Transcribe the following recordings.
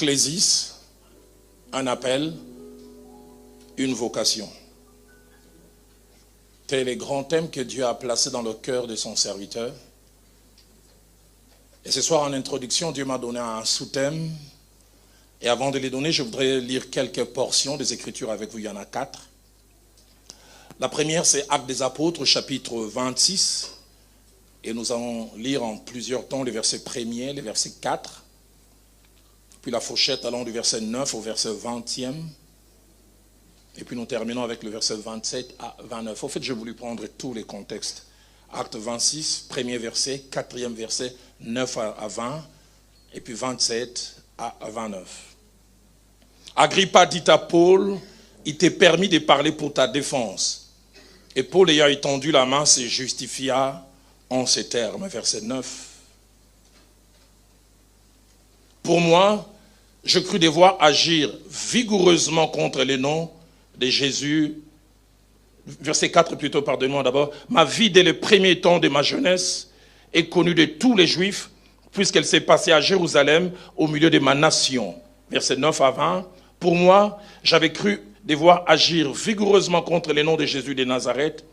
Ecclésis, un appel, une vocation. Tel est le grand thème que Dieu a placé dans le cœur de son serviteur. Et ce soir, en introduction, Dieu m'a donné un sous-thème. Et avant de les donner, je voudrais lire quelques portions des Écritures avec vous. Il y en a 4. La première, c'est Actes des Apôtres, chapitre 26. Et nous allons lire en plusieurs temps les versets 1er, les versets 4. Puis la fourchette allant du verset 9 au verset 20e. Et puis nous terminons avec le verset 27 à 29. En fait, j'ai voulu prendre tous les contextes. Acte 26, premier verset, 4e verset, 9 à 20. Et puis 27 à 29. Agrippa dit à Paul, il t'est permis de parler pour ta défense. Et Paul ayant étendu la main se justifia en ces termes. Verset 9. Pour moi, je crus devoir agir vigoureusement contre les noms de Jésus. Verset 4 plutôt, pardonnez-moi d'abord. Ma vie dès le premier temps de ma jeunesse est connue de tous les Juifs, puisqu'elle s'est passée à Jérusalem au milieu de ma nation. Verset 9 à 20. Pour moi, j'avais cru devoir agir vigoureusement contre les noms de Jésus de Nazareth.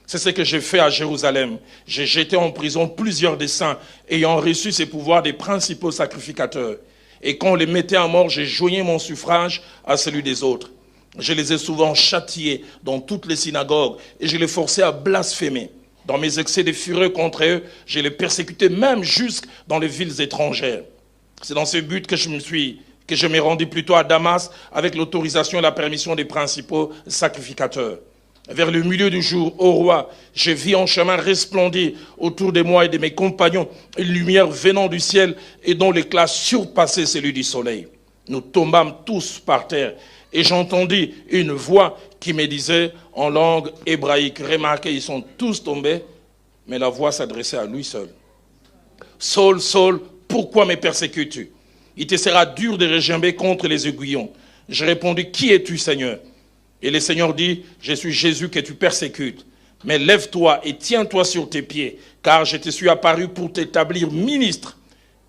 C'est ce que j'ai fait à Jérusalem. J'ai jeté en prison plusieurs des saints ayant reçu ces pouvoirs des principaux sacrificateurs. Et quand on les mettait à mort, j'ai joigné mon suffrage à celui des autres. Je les ai souvent châtiés dans toutes les synagogues et je les forçais à blasphémer. Dans mes excès de fureur contre eux, je les persécutais même jusque dans les villes étrangères. C'est dans ce but que je m'ai rendu plutôt à Damas avec l'autorisation et la permission des principaux sacrificateurs. Vers le milieu du jour, ô roi, je vis en chemin resplendir autour de moi et de mes compagnons une lumière venant du ciel et dont l'éclat surpassait celui du soleil. Nous tombâmes tous par terre et j'entendis une voix qui me disait en langue hébraïque. Remarquez, ils sont tous tombés, mais la voix s'adressait à lui seul. Saul, Saul, pourquoi me persécutes-tu? Il te sera dur de regimber contre les aiguillons. Je répondis, qui es-tu, Seigneur? Et le Seigneur dit, je suis Jésus que tu persécutes. Mais lève-toi et tiens-toi sur tes pieds, car je te suis apparu pour t'établir ministre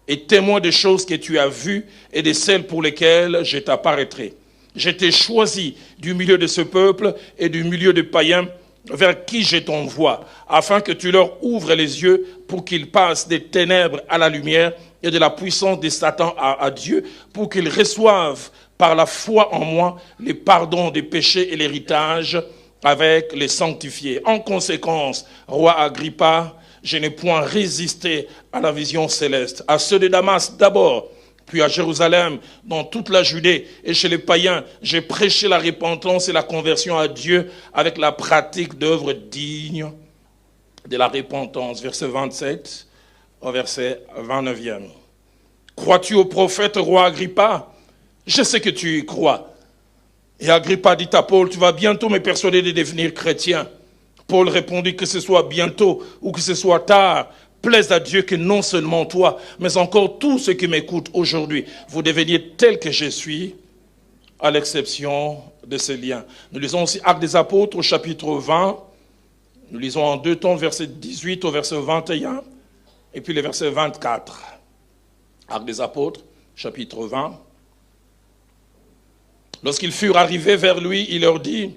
et témoin des choses que tu as vues et de celles pour lesquelles je t'apparaîtrai. Je t'ai choisi du milieu de ce peuple et du milieu des païens vers qui je t'envoie, afin que tu leur ouvres les yeux pour qu'ils passent des ténèbres à la lumière et de la puissance de Satan à Dieu, pour qu'ils reçoivent par la foi en moi les pardons des péchés et l'héritage avec les sanctifiés. En conséquence, roi Agrippa, je n'ai point résisté à la vision céleste. À ceux de Damas d'abord, puis à Jérusalem, dans toute la Judée et chez les païens, j'ai prêché la repentance et la conversion à Dieu avec la pratique d'œuvres dignes de la repentance. Verset 27 au verset 29e. Crois-tu au prophète, roi Agrippa? Je sais que tu y crois. Et Agrippa dit à Paul, tu vas bientôt me persuader de devenir chrétien. Paul répondit, que ce soit bientôt ou que ce soit tard, plaise à Dieu que non seulement toi, mais encore tous ceux qui m'écoutent aujourd'hui, vous deveniez tels que je suis, à l'exception de ces liens. Nous lisons aussi Actes des Apôtres au chapitre 20. Nous lisons en deux temps, verset 18 au verset 21, et puis le verset 24. Actes des Apôtres, chapitre 20. Lorsqu'ils furent arrivés vers lui, il leur dit,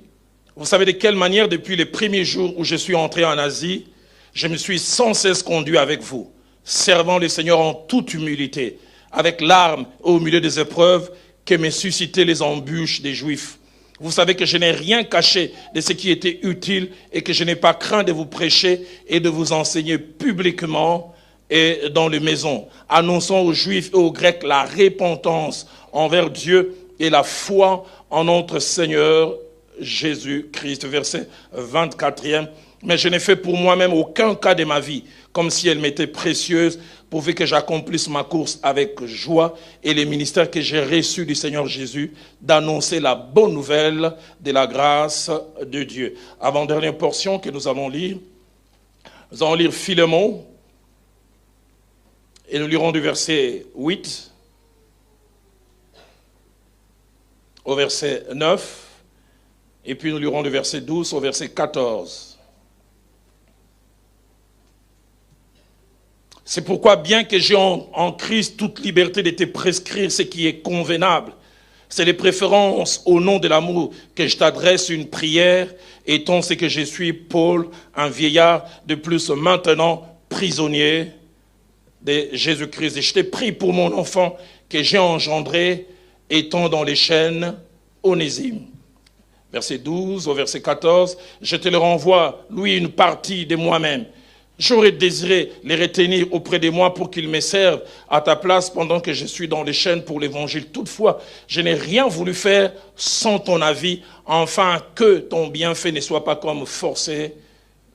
vous savez de quelle manière, depuis les premiers jours où je suis entré en Asie, je me suis sans cesse conduit avec vous, servant le Seigneur en toute humilité, avec larmes au milieu des épreuves que me suscitaient les embûches des Juifs. Vous savez que je n'ai rien caché de ce qui était utile et que je n'ai pas craint de vous prêcher et de vous enseigner publiquement et dans les maisons, annonçant aux Juifs et aux Grecs la repentance envers Dieu et la foi en notre Seigneur Jésus-Christ. Verset 24e. Mais je n'ai fait pour moi-même aucun cas de ma vie, comme si elle m'était précieuse, pourvu que j'accomplisse ma course avec joie et les ministères que j'ai reçus du Seigneur Jésus, d'annoncer la bonne nouvelle de la grâce de Dieu. Avant-dernière portion que nous allons lire, nous allons lire Philémon, et nous lirons du verset 8 au verset 9, et puis nous lirons du verset 12 au verset 14. C'est pourquoi, bien que j'ai en Christ toute liberté de te prescrire ce qui est convenable, c'est les préférences au nom de l'amour que je t'adresse une prière, étant ce que je suis, Paul, un vieillard, de plus maintenant prisonnier de Jésus-Christ. Et je te prie pour mon enfant que j'ai engendré, étant dans les chaînes, Onésime. Verset 12 au verset 14, je te le renvoie, lui, une partie de moi-même. J'aurais désiré les retenir auprès de moi pour qu'ils me servent à ta place pendant que je suis dans les chaînes pour l'évangile. Toutefois, je n'ai rien voulu faire sans ton avis, afin que ton bienfait ne soit pas comme forcé,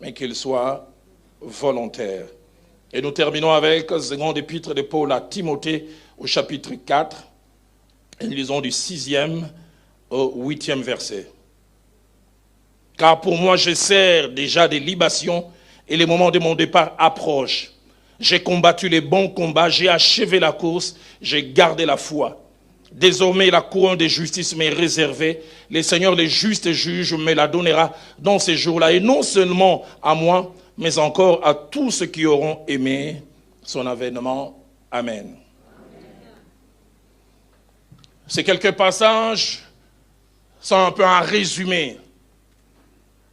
mais qu'il soit volontaire. Et nous terminons avec la seconde épître de Paul à Timothée au chapitre 4. Et nous lisons du 6e au 8e verset. Car pour moi, je sers déjà des libations et le moment de mon départ approche. J'ai combattu les bons combats, j'ai achevé la course, j'ai gardé la foi. Désormais, la couronne de justice m'est réservée. Le Seigneur, le juste juge, me la donnera dans ces jours-là. Et non seulement à moi, mais encore à tous ceux qui auront aimé son avènement. Amen. Ces quelques passages sont un peu un résumé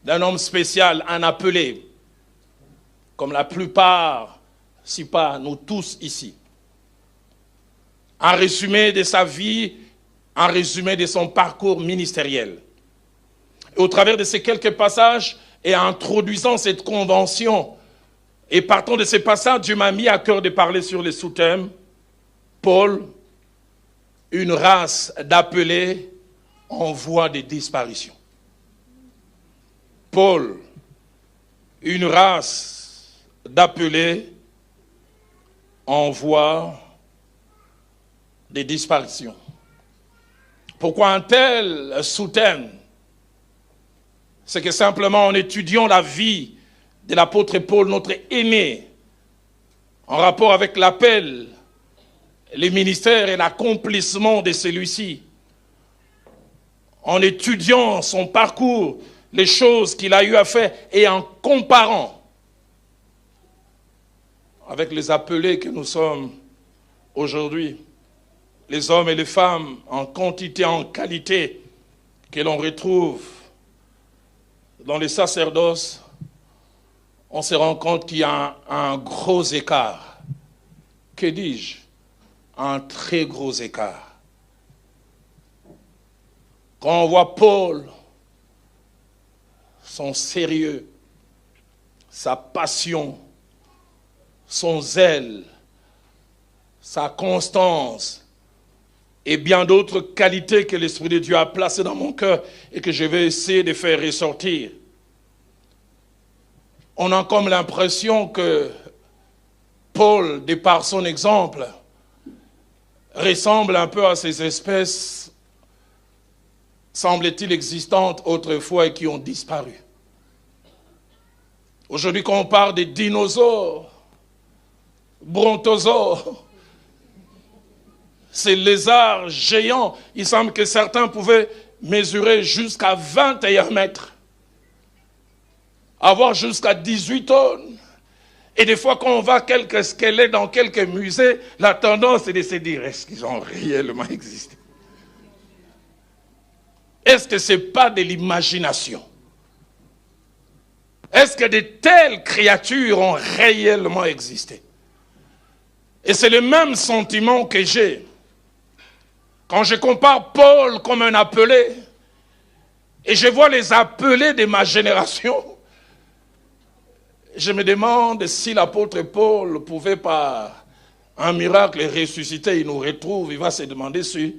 d'un homme spécial, un appelé, comme la plupart, si pas nous tous ici. Un résumé de sa vie, un résumé de son parcours ministériel. Et au travers de ces quelques passages, et en introduisant cette convention, et partant de ces passages, Dieu m'a mis à cœur de parler sur les sous-thèmes. Paul, une race d'appelés en voie de disparition. Paul, une race d'appelés en voie de disparition. Pourquoi un tel sous-thème? C'est que simplement en étudiant la vie de l'apôtre Paul, notre aîné, en rapport avec l'appel, les ministères et l'accomplissement de celui-ci, en étudiant son parcours, les choses qu'il a eu à faire et en comparant avec les appelés que nous sommes aujourd'hui, les hommes et les femmes en quantité, en qualité, que l'on retrouve dans les sacerdoces, on se rend compte qu'il y a un gros écart. Que dis-je? Un très gros écart. Quand on voit Paul, son sérieux, sa passion, son zèle, sa constance et bien d'autres qualités que l'Esprit de Dieu a placées dans mon cœur et que je vais essayer de faire ressortir. On a comme l'impression que Paul, de par son exemple, ressemble un peu à ces espèces, semble-t-il, existantes autrefois et qui ont disparu. Aujourd'hui, quand on parle des dinosaures, brontosaures, ces lézards géants, il semble que certains pouvaient mesurer jusqu'à 21 mètres, avoir jusqu'à 18 tonnes. Et des fois, quand on voit quelques squelettes dans quelques musées, la tendance est de se dire, est-ce qu'ils ont réellement existé? Est-ce que ce n'est pas de l'imagination? Est-ce que de telles créatures ont réellement existé? Et c'est le même sentiment que j'ai quand je compare Paul comme un appelé et je vois les appelés de ma génération. Je me demande si l'apôtre Paul pouvait par un miracle ressusciter, il nous retrouve, il va se demander si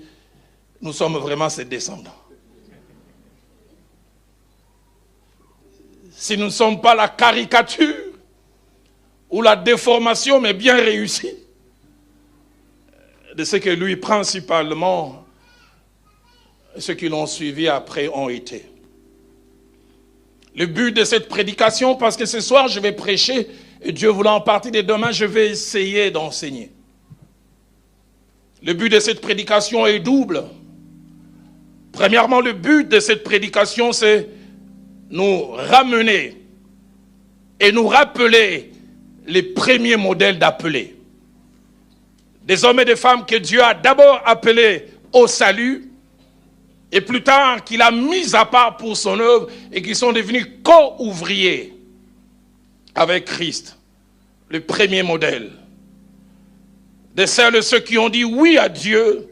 nous sommes vraiment ses descendants. Si nous ne sommes pas la caricature ou la déformation, mais bien réussie, de ce que lui, principalement, ceux qui l'ont suivi après ont été. Le but de cette prédication, parce que ce soir, je vais prêcher, et Dieu voulant en partie de demain, je vais essayer d'enseigner. Le but de cette prédication est double. Premièrement, le but de cette prédication, c'est nous ramener et nous rappeler les premiers modèles d'appelés. Des hommes et des femmes que Dieu a d'abord appelés au salut et plus tard qu'il a mis à part pour son œuvre et qui sont devenus co-ouvriers avec Christ, le premier modèle. De celles et ceux qui ont dit oui à Dieu,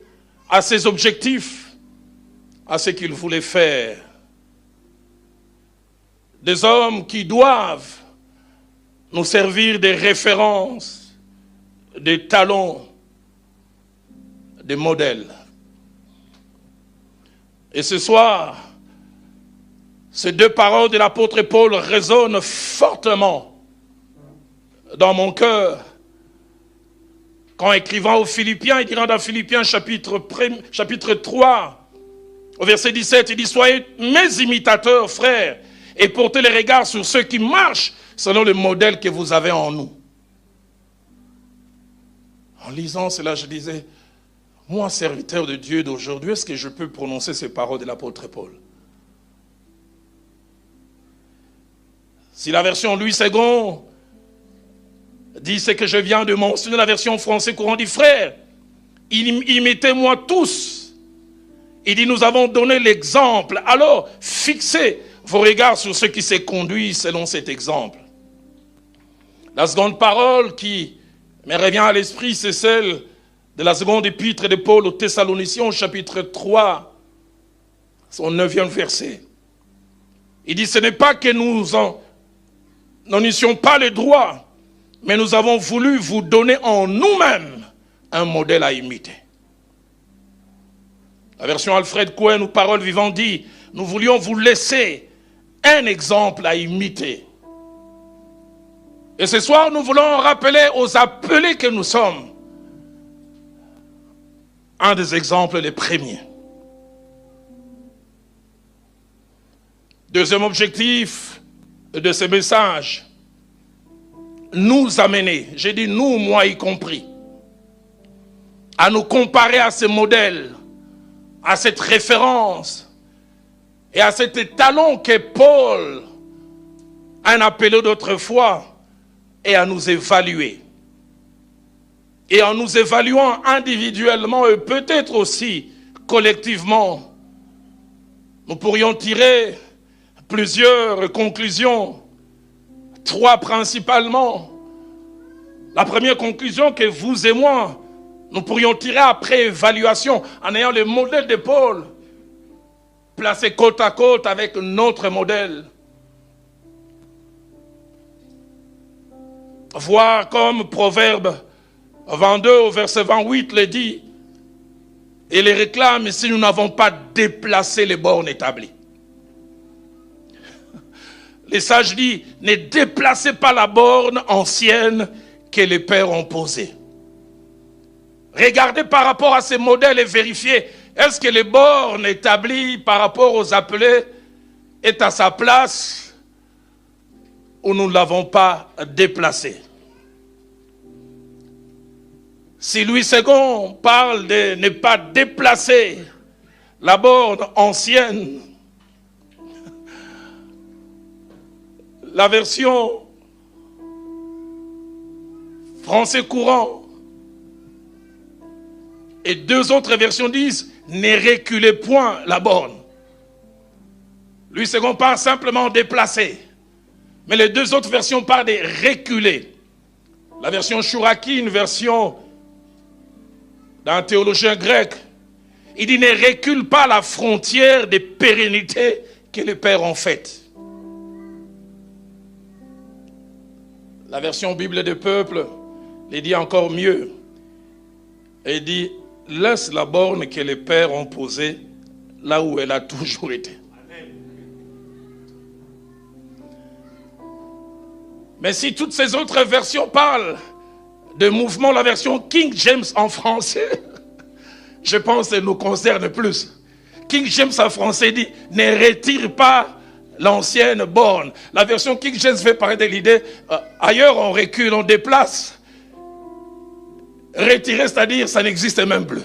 à ses objectifs, à ce qu'il voulait faire. Des hommes qui doivent nous servir des références, des talons, des modèles. Et ce soir, ces deux paroles de l'apôtre Paul résonnent fortement dans mon cœur. Quand écrivant aux Philippiens, il dira dans Philippiens chapitre 3, au verset 17, il dit « Soyez mes imitateurs, frères, et portez les regards sur ceux qui marchent selon le modèle que vous avez en nous. » En lisant cela, je disais, moi, serviteur de Dieu d'aujourd'hui, est-ce que je peux prononcer ces paroles de l'apôtre Paul? Si la version Louis II dit ce que je viens de mentionner, la version français courant dit, frère, imitez-moi tous. Il dit, nous avons donné l'exemple. Alors, fixez vos regards sur ceux qui se conduisent selon cet exemple. La seconde parole qui me revient à l'esprit, c'est celle de la seconde épître de Paul aux Thessaloniciens, chapitre 3, son 9e verset. Il dit, ce n'est pas que nous n'en eussions pas le droit, mais nous avons voulu vous donner en nous-mêmes un modèle à imiter. La version Alfred Cohen ou Parole vivante dit, nous voulions vous laisser un exemple à imiter. Et ce soir, nous voulons rappeler aux appelés que nous sommes un des exemples les premiers. Deuxième objectif de ce message, nous amener, j'ai dit nous, moi y compris, à nous comparer à ce modèle, à cette référence et à cet étalon que Paul a appelé d'autrefois, et à nous évaluer. Et en nous évaluant individuellement et peut-être aussi collectivement, nous pourrions tirer plusieurs conclusions, 3 principalement. La première conclusion que vous et moi, nous pourrions tirer après évaluation, en ayant le modèle de Paul placé côte à côte avec notre modèle. Voir comme Proverbe 22 au verset 28 le dit, et les réclame si nous n'avons pas déplacé les bornes établies. Les sages disent, ne déplacez pas la borne ancienne que les pères ont posée. Regardez par rapport à ces modèles et vérifiez, est-ce que les bornes établies par rapport aux appelés est à sa place ou nous ne l'avons pas déplacé? Si Louis II parle de ne pas déplacer la borne ancienne, la version français courant et 2 autres versions disent ne reculez point la borne. Louis II parle simplement déplacer, mais les 2 autres versions parlent de reculer. La version Chouraki, une version d'un théologien grec, il dit ne recule pas la frontière de pérennité que les pères ont faite. La version Bible des peuples les dit encore mieux. Elle dit laisse la borne que les pères ont posée là où elle a toujours été. Mais si toutes ces autres versions parlent de mouvement, la version King James en français, je pense qu'elle nous concerne plus. King James en français dit ne retire pas l'ancienne borne. La version King James fait parler de l'idée ailleurs on recule, on déplace. Retirer, c'est-à-dire ça n'existe même plus.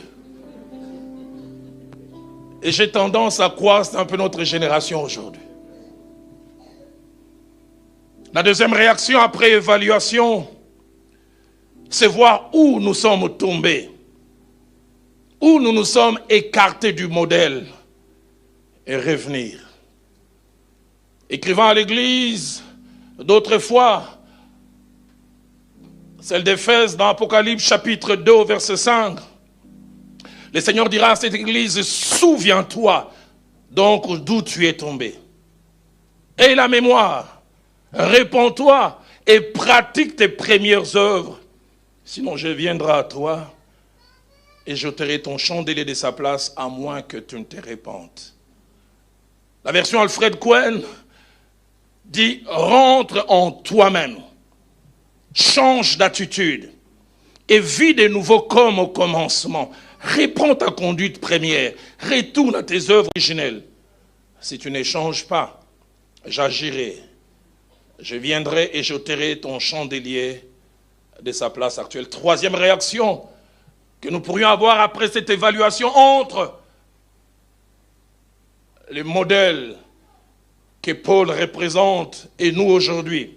Et j'ai tendance à croire que c'est un peu notre génération aujourd'hui. La deuxième réaction après évaluation c'est voir où nous sommes tombés, où nous nous sommes écartés du modèle et revenir. Écrivant à l'église d'autrefois, celle d'Éphèse dans Apocalypse chapitre 2 au verset 5, le Seigneur dira à cette église, souviens-toi donc d'où tu es tombé. Aie la mémoire, répands-toi et pratique tes premières œuvres. Sinon je viendrai à toi et j'ôterai ton chandelier de sa place à moins que tu ne te répandes. La version Alfred Cohen dit, rentre en toi-même, change d'attitude et vis de nouveau comme au commencement. Réprends ta conduite première, retourne à tes œuvres originelles. Si tu ne changes pas, j'agirai. Je viendrai et j'ôterai ton chandelier de sa place actuelle. Troisième réaction que nous pourrions avoir après cette évaluation entre les modèles que Paul représente et nous aujourd'hui,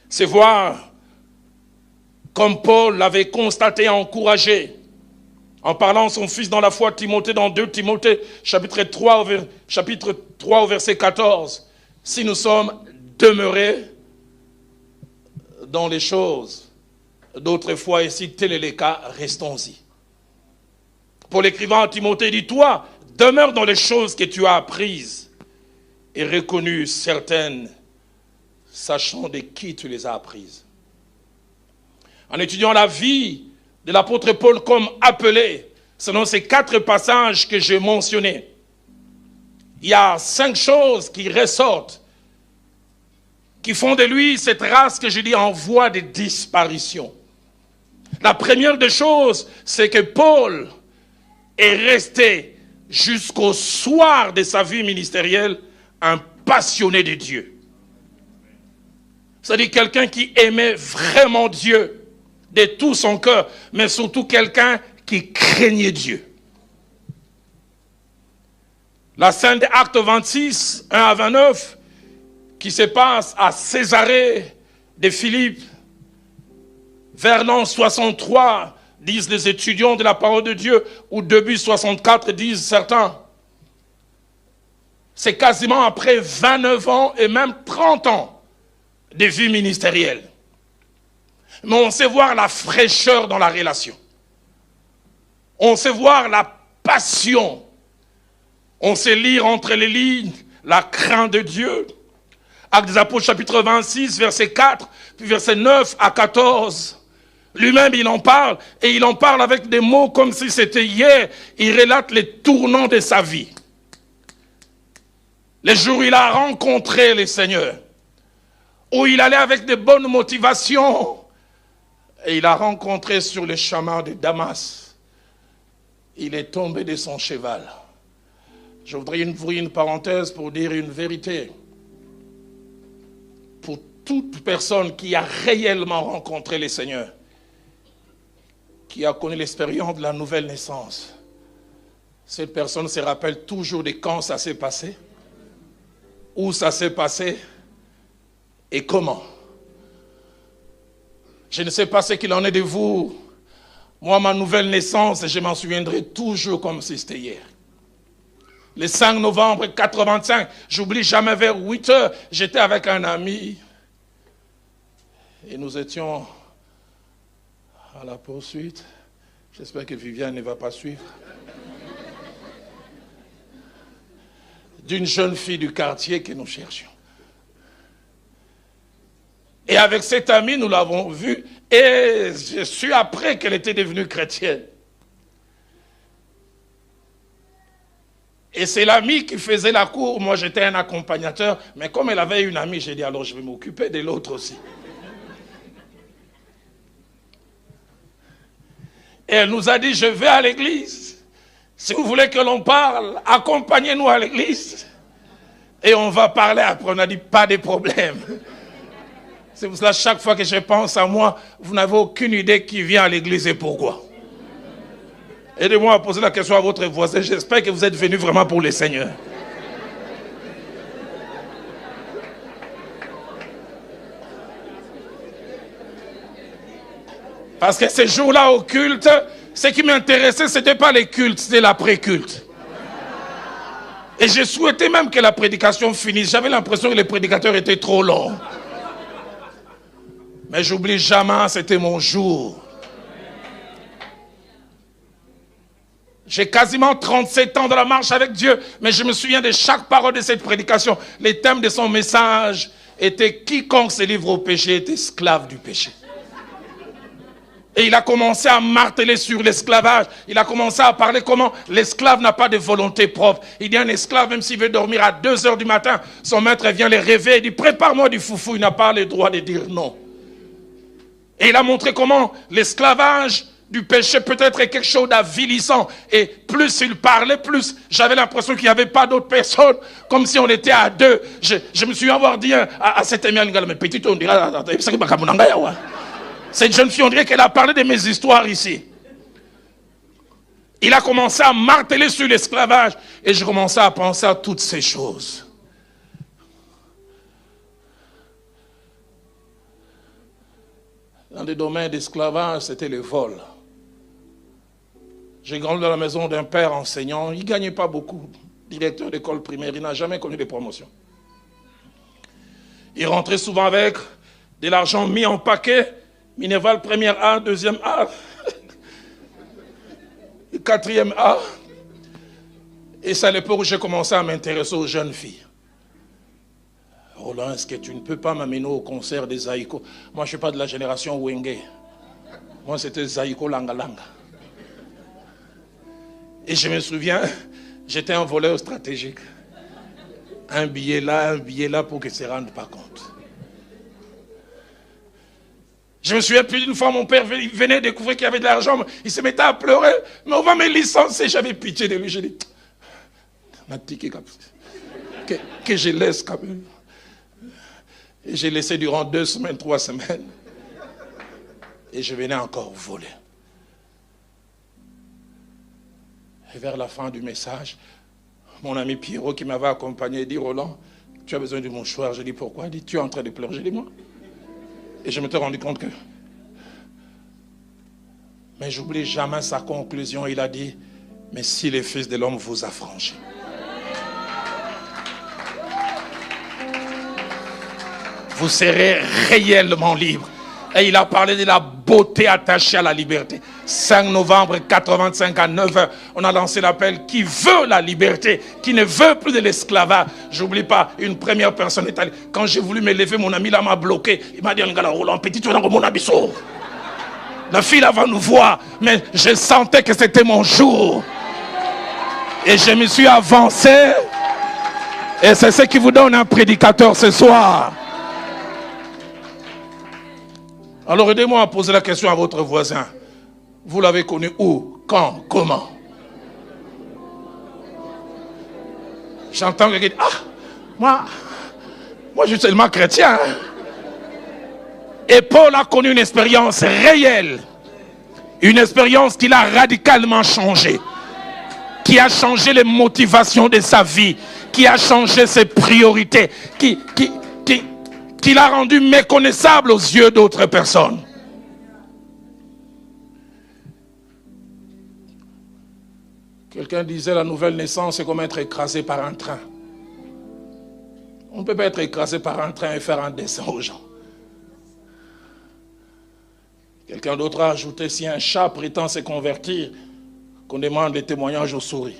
c'est voir, comme Paul l'avait constaté et encouragé, en parlant à son fils dans la foi, Timothée, dans 2 Timothée, chapitre 3 au verset 14, si nous sommes demeurés dans les choses d'autrefois, et si tel est le cas, restons-y. Paul écrivant à Timothée dit, toi, demeure dans les choses que tu as apprises et reconnues certaines, sachant de qui tu les as apprises. En étudiant la vie de l'apôtre Paul comme appelé, selon ces 4 passages que j'ai mentionnés, il y a 5 choses qui ressortent, qui font de lui cette race que je dis en voie de disparition. La première des choses, c'est que Paul est resté jusqu'au soir de sa vie ministérielle un passionné de Dieu. C'est-à-dire quelqu'un qui aimait vraiment Dieu de tout son cœur, mais surtout quelqu'un qui craignait Dieu. La scène des Actes 26, 1 à 29, qui se passe à Césarée de Philippe, vers l'an 63, disent les étudiants de la parole de Dieu, ou début 64, disent certains. C'est quasiment après 29 ans et même 30 ans de vie ministérielle. Mais on sait voir la fraîcheur dans la relation. On sait voir la passion. On sait lire entre les lignes la crainte de Dieu. Actes des Apôtres chapitre 26, verset 4, puis verset 9 à 14. Lui-même, il en parle, et il en parle avec des mots comme si c'était hier. Il relate les tournants de sa vie. Les jours où il a rencontré le Seigneur, où il allait avec de bonnes motivations, et il a rencontré sur le chemin de Damas. Il est tombé de son cheval. Je voudrais ouvrir une parenthèse pour dire une vérité. Pour toute personne qui a réellement rencontré le Seigneur, qui a connu l'expérience de la nouvelle naissance, cette personne se rappelle toujours de quand ça s'est passé, où ça s'est passé et comment. Je ne sais pas ce qu'il en est de vous. Moi, ma nouvelle naissance, je m'en souviendrai toujours comme si c'était hier. Le 5 novembre 85, j'oublie jamais, vers 8 heures, j'étais avec un ami et nous étions à la poursuite. J'espère que Viviane ne va pas suivre. D'une jeune fille du quartier que nous cherchions. Et avec cette amie, nous l'avons vue, et je suis après qu'elle était devenue chrétienne. Et c'est l'amie qui faisait la cour, moi j'étais un accompagnateur, mais comme elle avait une amie, j'ai dit alors je vais m'occuper de l'autre aussi. Et elle nous a dit, je vais à l'église. Si vous voulez que l'on parle, accompagnez-nous à l'église. Et on va parler après. On a dit, pas de problème. C'est pour cela, chaque fois que je pense à moi, vous n'avez aucune idée qui vient à l'église et pourquoi. Aidez-moi à poser la question à votre voisin. J'espère que vous êtes venus vraiment pour le Seigneur. Parce que ces jours-là au culte, ce qui m'intéressait, ce n'était pas les cultes, c'était l'après-culte. Et je souhaitais même que la prédication finisse. J'avais l'impression que les prédicateurs étaient trop longs. Mais j'oublie jamais, c'était mon jour. J'ai quasiment 37 ans dans la marche avec Dieu, mais je me souviens de chaque parole de cette prédication. Les thèmes de son message étaient « Quiconque se livre au péché est esclave du péché ». Et il a commencé à marteler sur l'esclavage. Il a commencé à parler comment l'esclave n'a pas de volonté propre. Il dit un esclave, même s'il veut dormir à 2 heures du matin, son maître vient le réveiller. Il dit prépare-moi du foufou. Il n'a pas le droit de dire non. Et il a montré comment l'esclavage du péché peut être quelque chose d'avilissant. Et plus il parlait, plus j'avais l'impression qu'il n'y avait pas d'autres personnes, comme si on était à 2. Je me suis avoir dit à cette amie, mais petite, on dirait, cette jeune fille, on dirait qu'elle a parlé de mes histoires ici. Il a commencé à marteler sur l'esclavage. Et je commençais à penser à toutes ces choses. Dans des domaines d'esclavage, c'était le vol. J'ai grandi dans la maison d'un père enseignant. Il ne gagnait pas beaucoup. Directeur d'école primaire, il n'a jamais connu de promotion. Il rentrait souvent avec de l'argent mis en paquet. Minerval, première A, deuxième A, quatrième A. Et c'est à l'époque où j'ai commencé à m'intéresser aux jeunes filles. Roland, est-ce que tu ne peux pas m'amener au concert des Zaïko? Moi, je ne suis pas de la génération Wenge. Moi, c'était Zaïko Langa Langa. Et je me souviens, j'étais un voleur stratégique. Un billet là pour qu'ils ne se rendent pas compte. Je me souviens plus d'une fois, mon père venait découvrir qu'il y avait de l'argent. Il se mettait à pleurer. Mais on va me licencier. J'avais pitié de lui. J'ai dit, que je laisse quand même. Et j'ai laissé durant 2 semaines, 3 semaines. Et je venais encore voler. Et vers la fin du message, mon ami Pierrot qui m'avait accompagné dit, Roland, tu as besoin de mouchoir. J'ai dit, pourquoi? Il dit, tu es en train de pleurer. J'ai dit, moi. Et je m'étais rendu compte que... Mais j'oublie jamais sa conclusion. Il a dit, mais si le Fils de l'homme vous a franchi. Vous serez réellement libre. Et il a parlé de la beauté attachée à la liberté. 5 novembre 85 à 9h, on a lancé l'appel qui veut la liberté, qui ne veut plus de l'esclavage. J'oublie pas, une première personne est allée. Quand j'ai voulu me lever, mon ami là m'a bloqué. Il m'a dit, Roland, petit, tu es dans mon abisso. La fille là va nous voir, mais je sentais que c'était mon jour. Et je me suis avancé. Et c'est ce qui vous donne un prédicateur ce soir. Alors aidez-moi à poser la question à votre voisin. Vous l'avez connu où, quand, comment? J'entends quelqu'un dire, moi je suis seulement chrétien. Et Paul a connu une expérience réelle. Une expérience qui l'a radicalement changé. Qui a changé les motivations de sa vie. Qui a changé ses priorités. Qui l'a rendu méconnaissable aux yeux d'autres personnes. Quelqu'un disait la nouvelle naissance, c'est comme être écrasé par un train. On ne peut pas être écrasé par un train et faire un dessin aux gens. Quelqu'un d'autre a ajouté, si un chat prétend se convertir, qu'on demande les témoignages aux souris.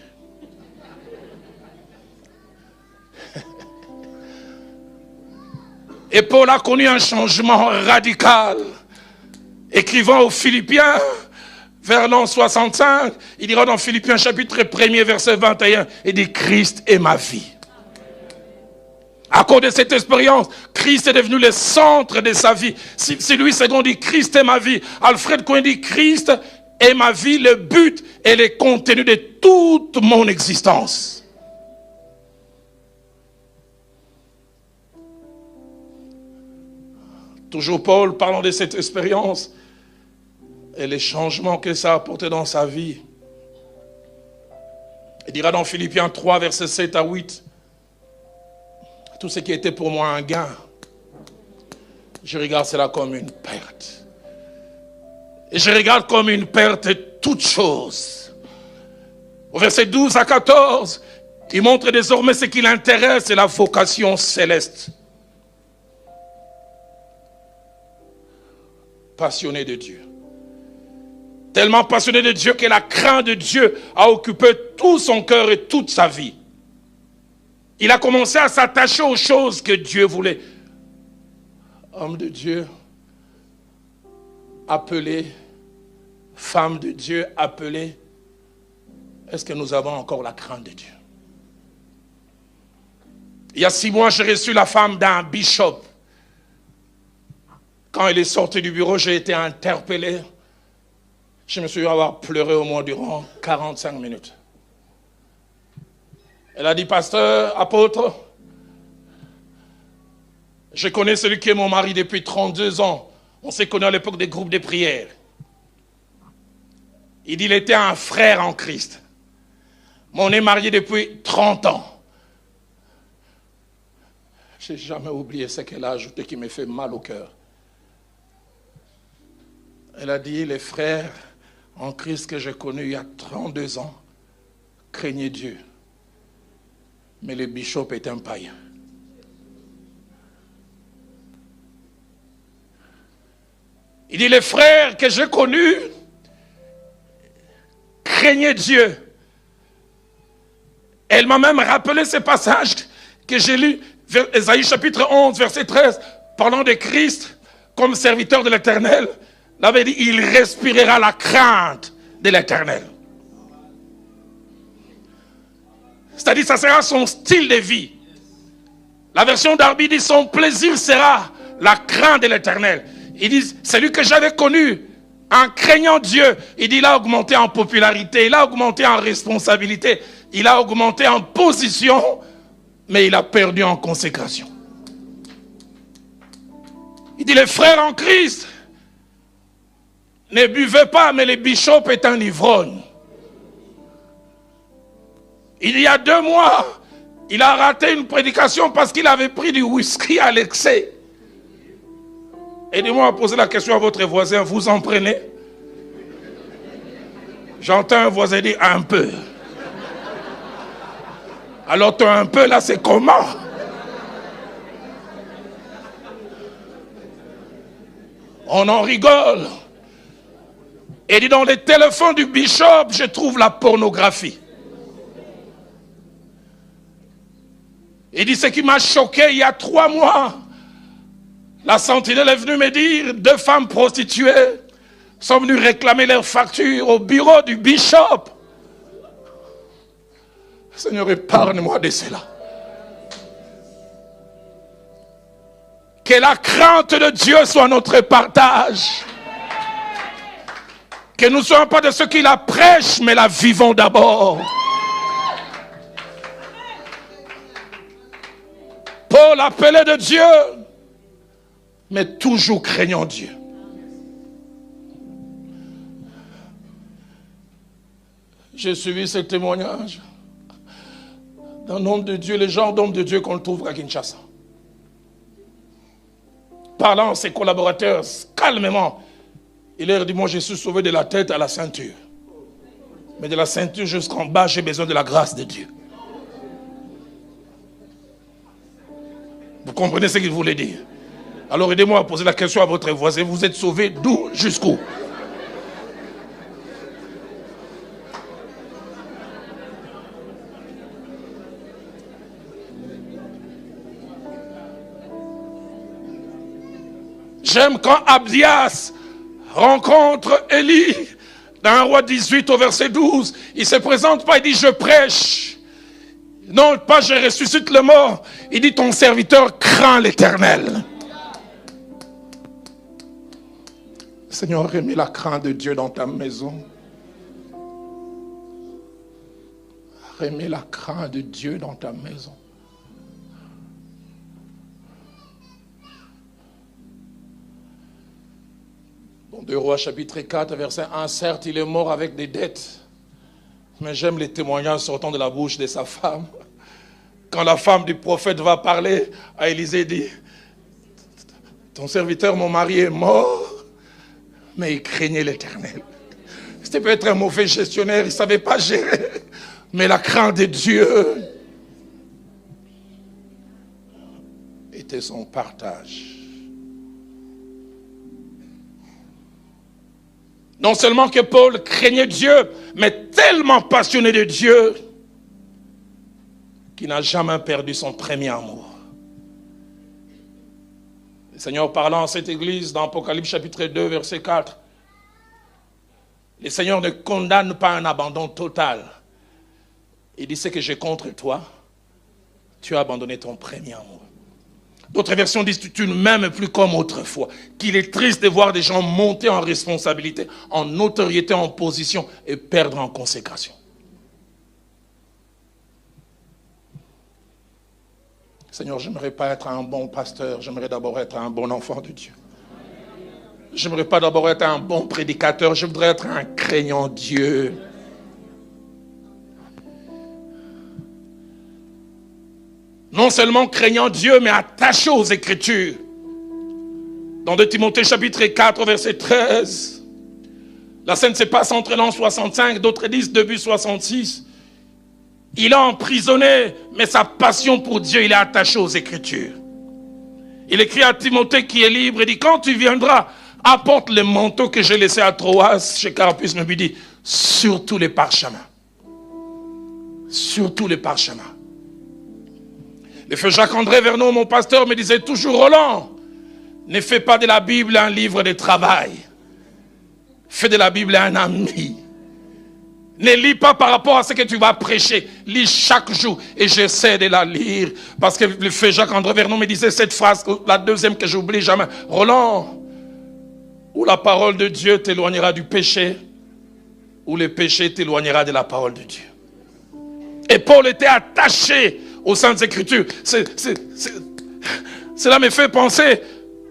Et Paul a connu un changement radical. Écrivant aux Philippiens, vers l'an 65, il dira dans Philippiens chapitre 1er, verset 21, il dit Christ est ma vie. À cause de cette expérience, Christ est devenu le centre de sa vie. Si Louis II dit Christ est ma vie, Alfred Cohen dit Christ est ma vie, le but et le contenu de toute mon existence. Toujours Paul parlant de cette expérience et les changements que ça a apporté dans sa vie. Il dira dans Philippiens 3, versets 7 à 8, tout ce qui était pour moi un gain, je regarde cela comme une perte. Et je regarde comme une perte toute chose. Au verset 12 à 14, il montre désormais ce qui l'intéresse, c'est la vocation céleste. Passionné de Dieu. Tellement passionné de Dieu que la crainte de Dieu a occupé tout son cœur et toute sa vie. Il a commencé à s'attacher aux choses que Dieu voulait. Homme de Dieu, appelé, femme de Dieu, appelée. Est-ce que nous avons encore la crainte de Dieu? Il y a 6 mois, j'ai reçu la femme d'un bishop. Quand elle est sortie du bureau, j'ai été interpellé. Je me suis avoir pleuré au moins durant 45 minutes. Elle a dit, pasteur, apôtre, je connais celui qui est mon mari depuis 32 ans. On s'est connus à l'époque des groupes de prière. Il dit, il était un frère en Christ. Mais on est mariés depuis 30 ans. Je n'ai jamais oublié ce qu'elle a ajouté qui me fait mal au cœur. Elle a dit, les frères en Christ que j'ai connus il y a 32 ans craignaient Dieu. Mais le bishop est un païen. Il dit, les frères que j'ai connus craignaient Dieu. Elle m'a même rappelé ce passage que j'ai lu, Ésaïe chapitre 11, verset 13, parlant de Christ comme serviteur de l'Éternel. Il avait dit, il respirera la crainte de l'Éternel. C'est-à-dire, ça sera son style de vie. La version d'Arby dit, son plaisir sera la crainte de l'Éternel. Il dit, celui que j'avais connu en craignant Dieu, il dit, il a augmenté en popularité, il a augmenté en responsabilité, il a augmenté en position, mais il a perdu en consécration. Il dit, les frères en Christ ne buvaient pas, mais le bishop est un ivrogne. Il y a 2 mois, il a raté une prédication parce qu'il avait pris du whisky à l'excès. Aidez-moi à poser la question à votre voisin, vous en prenez? J'entends un voisin dire un peu. Alors toi un peu là, c'est comment? On en rigole. Et dit, dans les téléphones du bishop, je trouve la pornographie. Il dit, ce qui m'a choqué il y a 3 mois, la sentinelle est venue me dire, 2 femmes prostituées sont venues réclamer leurs factures au bureau du bishop. Seigneur, épargne-moi de cela. Que la crainte de Dieu soit notre partage. Que nous ne soyons pas de ceux qui la prêchent, mais la vivons d'abord. Paul appelé de Dieu, mais toujours craignant Dieu. J'ai suivi ce témoignage d'un homme de Dieu, le genre d'homme de Dieu qu'on trouve à Kinshasa. Parlant à ses collaborateurs calmement, il leur dit, moi je suis sauvé de la tête à la ceinture. Mais de la ceinture jusqu'en bas, j'ai besoin de la grâce de Dieu. Vous comprenez ce qu'il voulait dire? Alors aidez-moi à poser la question à votre voisin. Vous êtes sauvé d'où jusqu'où? J'aime quand Abdias rencontre Élie dans 1 Roi 18 au verset 12. Il ne se présente pas, il dit je prêche. Non, pas je ressuscite le mort. Il dit ton serviteur craint l'Éternel. Seigneur, remets la crainte de Dieu dans ta maison. Remets la crainte de Dieu dans ta maison. Bon, 2 Rois chapitre 4 verset 1, certes il est mort avec des dettes, mais j'aime les témoignages sortant de la bouche de sa femme. Quand la femme du prophète va parler à Élisée, dit, ton serviteur, mon mari est mort, Mais il craignait l'Éternel. C'était peut-être un mauvais gestionnaire, il ne savait pas gérer. Mais la crainte de Dieu était son partage. Non seulement que Paul craignait Dieu, mais tellement passionné de Dieu qu'il n'a jamais perdu son premier amour. Le Seigneur parlant à cette église dans Apocalypse chapitre 2, verset 4, le Seigneur ne condamne pas un abandon total. Il dit, ce que j'ai contre toi, tu as abandonné ton premier amour. D'autres versions disent, tu ne m'aimes plus comme autrefois. Qu'il est triste de voir des gens monter en responsabilité, en notoriété, en position et perdre en consécration. Seigneur, j'aimerais pas être un bon pasteur, j'aimerais d'abord être un bon enfant de Dieu. J'aimerais pas d'abord être un bon prédicateur, je voudrais être un craignant Dieu. Non seulement craignant Dieu, mais attaché aux Écritures. Dans 2 Timothée chapitre 4, verset 13, la scène se passe entre l'an 65, d'autres disent début 66. Il est emprisonné, mais sa passion pour Dieu, il est attaché aux Écritures. Il écrit à Timothée qui est libre, il dit, quand tu viendras, apporte le manteau que j'ai laissé à Troas, chez Carpus me dit, surtout les parchemins. Surtout les parchemins. Le feu Jacques-André Vernon, mon pasteur, me disait toujours, Roland, ne fais pas de la Bible un livre de travail. Fais de la Bible un ami. Ne lis pas par rapport à ce que tu vas prêcher. Lis chaque jour. Et j'essaie de la lire. Parce que le feu Jacques-André Vernon me disait cette phrase, la deuxième que j'oublie jamais. Roland, ou la parole de Dieu t'éloignera du péché, ou le péché t'éloignera de la parole de Dieu. Et Paul était attaché aux Saintes Écritures. Cela me fait penser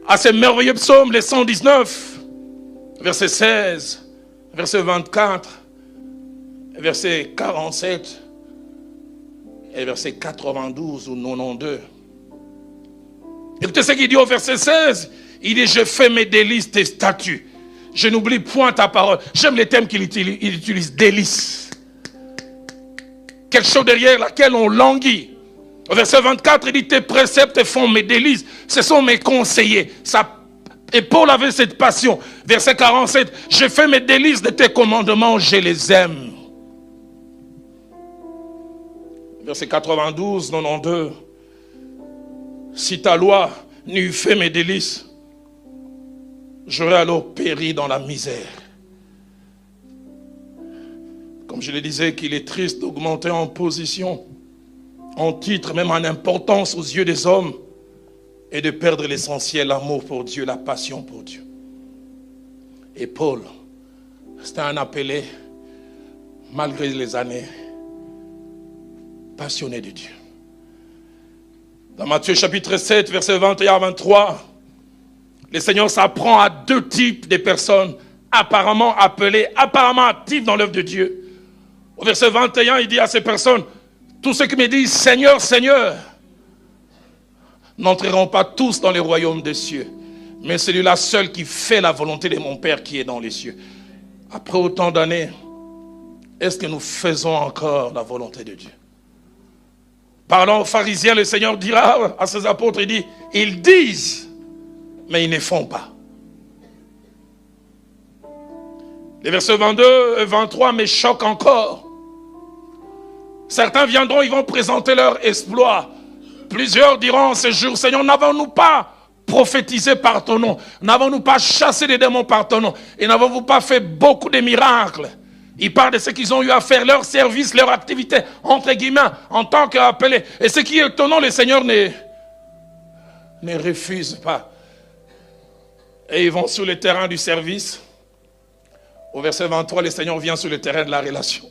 à ce merveilleux psaume, le 119, verset 16, verset 24, verset 47 et verset 92 ou 92. Écoutez ce qu'il dit au verset 16. Il dit, je fais mes délices tes statuts. Je n'oublie point ta parole. J'aime les thèmes qu'il utilise, délices. Quelque chose derrière laquelle on languit. Au verset 24, il dit, tes préceptes font mes délices. Ce sont mes conseillers. Et Paul avait cette passion. Verset 47, je fais mes délices de tes commandements, je les aime. Verset 92, 92, si ta loi n'eût fait mes délices, j'aurais alors péri dans la misère. Comme je le disais, qu'il est triste d'augmenter en position, en titre, même en importance aux yeux des hommes, et de perdre l'essentiel, l'amour pour Dieu, la passion pour Dieu. Et Paul, c'était un appelé, malgré les années, passionné de Dieu. Dans Matthieu chapitre 7, verset 21 à 23, le Seigneur s'apprend à deux types de personnes apparemment appelées, apparemment actives dans l'œuvre de Dieu. Au verset 21, il dit à ces personnes, tous ceux qui me disent Seigneur, Seigneur, n'entreront pas tous dans les royaumes des cieux, mais celui-là seul qui fait la volonté de mon Père qui est dans les cieux. Après autant d'années, est-ce que nous faisons encore la volonté de Dieu? Parlant aux pharisiens, le Seigneur dira à ses apôtres, il dit, ils disent, mais ils ne font pas. Les versets 22 et 23 me choquent encore. Certains viendront, ils vont présenter leur exploit. Plusieurs diront en ce jour, Seigneur, n'avons-nous pas prophétisé par ton nom? N'avons-nous pas chassé des démons par ton nom? Et n'avons-nous pas fait beaucoup de miracles? Ils parlent de ce qu'ils ont eu à faire, leur service, leur activité, entre guillemets, en tant qu'appelés. Et ce qui est étonnant, le Seigneur ne refuse pas. Et ils vont sur le terrain du service. Au verset 23, le Seigneur vient sur le terrain de la relation.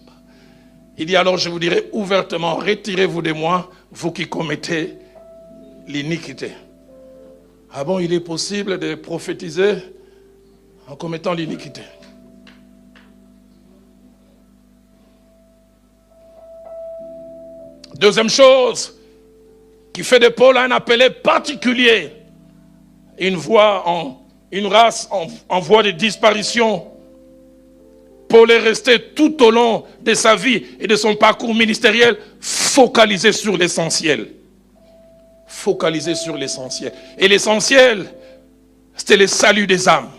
Il dit alors, je vous dirai ouvertement, retirez-vous de moi, vous qui commettez l'iniquité. Ah bon, il est possible de prophétiser en commettant l'iniquité. Deuxième chose qui fait de Paul un appelé particulier, une voix en une race en voie de disparition. Paul est resté tout au long de sa vie et de son parcours ministériel focalisé sur l'essentiel. Focalisé sur l'essentiel. Et l'essentiel, c'était le salut des âmes.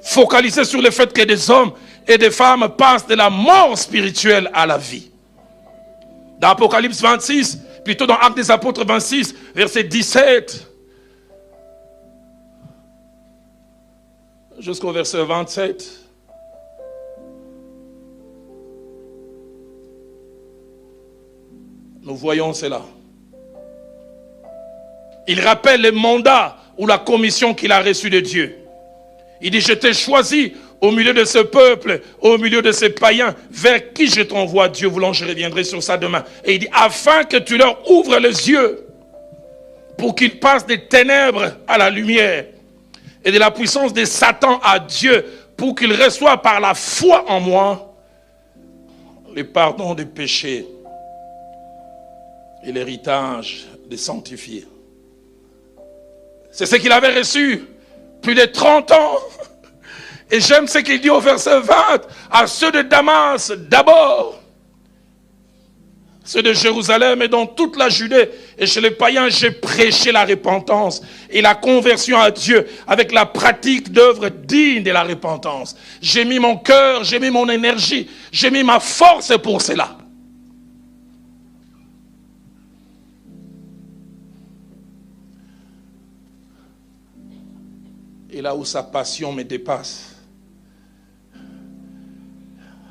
Focalisé sur le fait que des hommes et des femmes passent de la mort spirituelle à la vie. Dans Apocalypse 26, plutôt dans Actes des Apôtres 26, verset 17, jusqu'au verset 27, nous voyons cela. Il rappelle le mandat ou la commission qu'il a reçue de Dieu. Il dit, je t'ai choisi au milieu de ce peuple, au milieu de ces païens, vers qui je t'envoie, Dieu voulant, je reviendrai sur ça demain. Et il dit, afin que tu leur ouvres les yeux, pour qu'ils passent des ténèbres à la lumière, et de la puissance de Satan à Dieu, pour qu'ils reçoivent par la foi en moi, le pardon des péchés, et l'héritage des sanctifiés. C'est ce qu'il avait reçu plus de 30 ans. Et j'aime ce qu'il dit au verset 20, à ceux de Damas d'abord, ceux de Jérusalem et dans toute la Judée et chez les païens, j'ai prêché la repentance et la conversion à Dieu avec la pratique d'œuvres dignes de la repentance. J'ai mis mon cœur, j'ai mis mon énergie, j'ai mis ma force pour cela. Et là où sa passion me dépasse,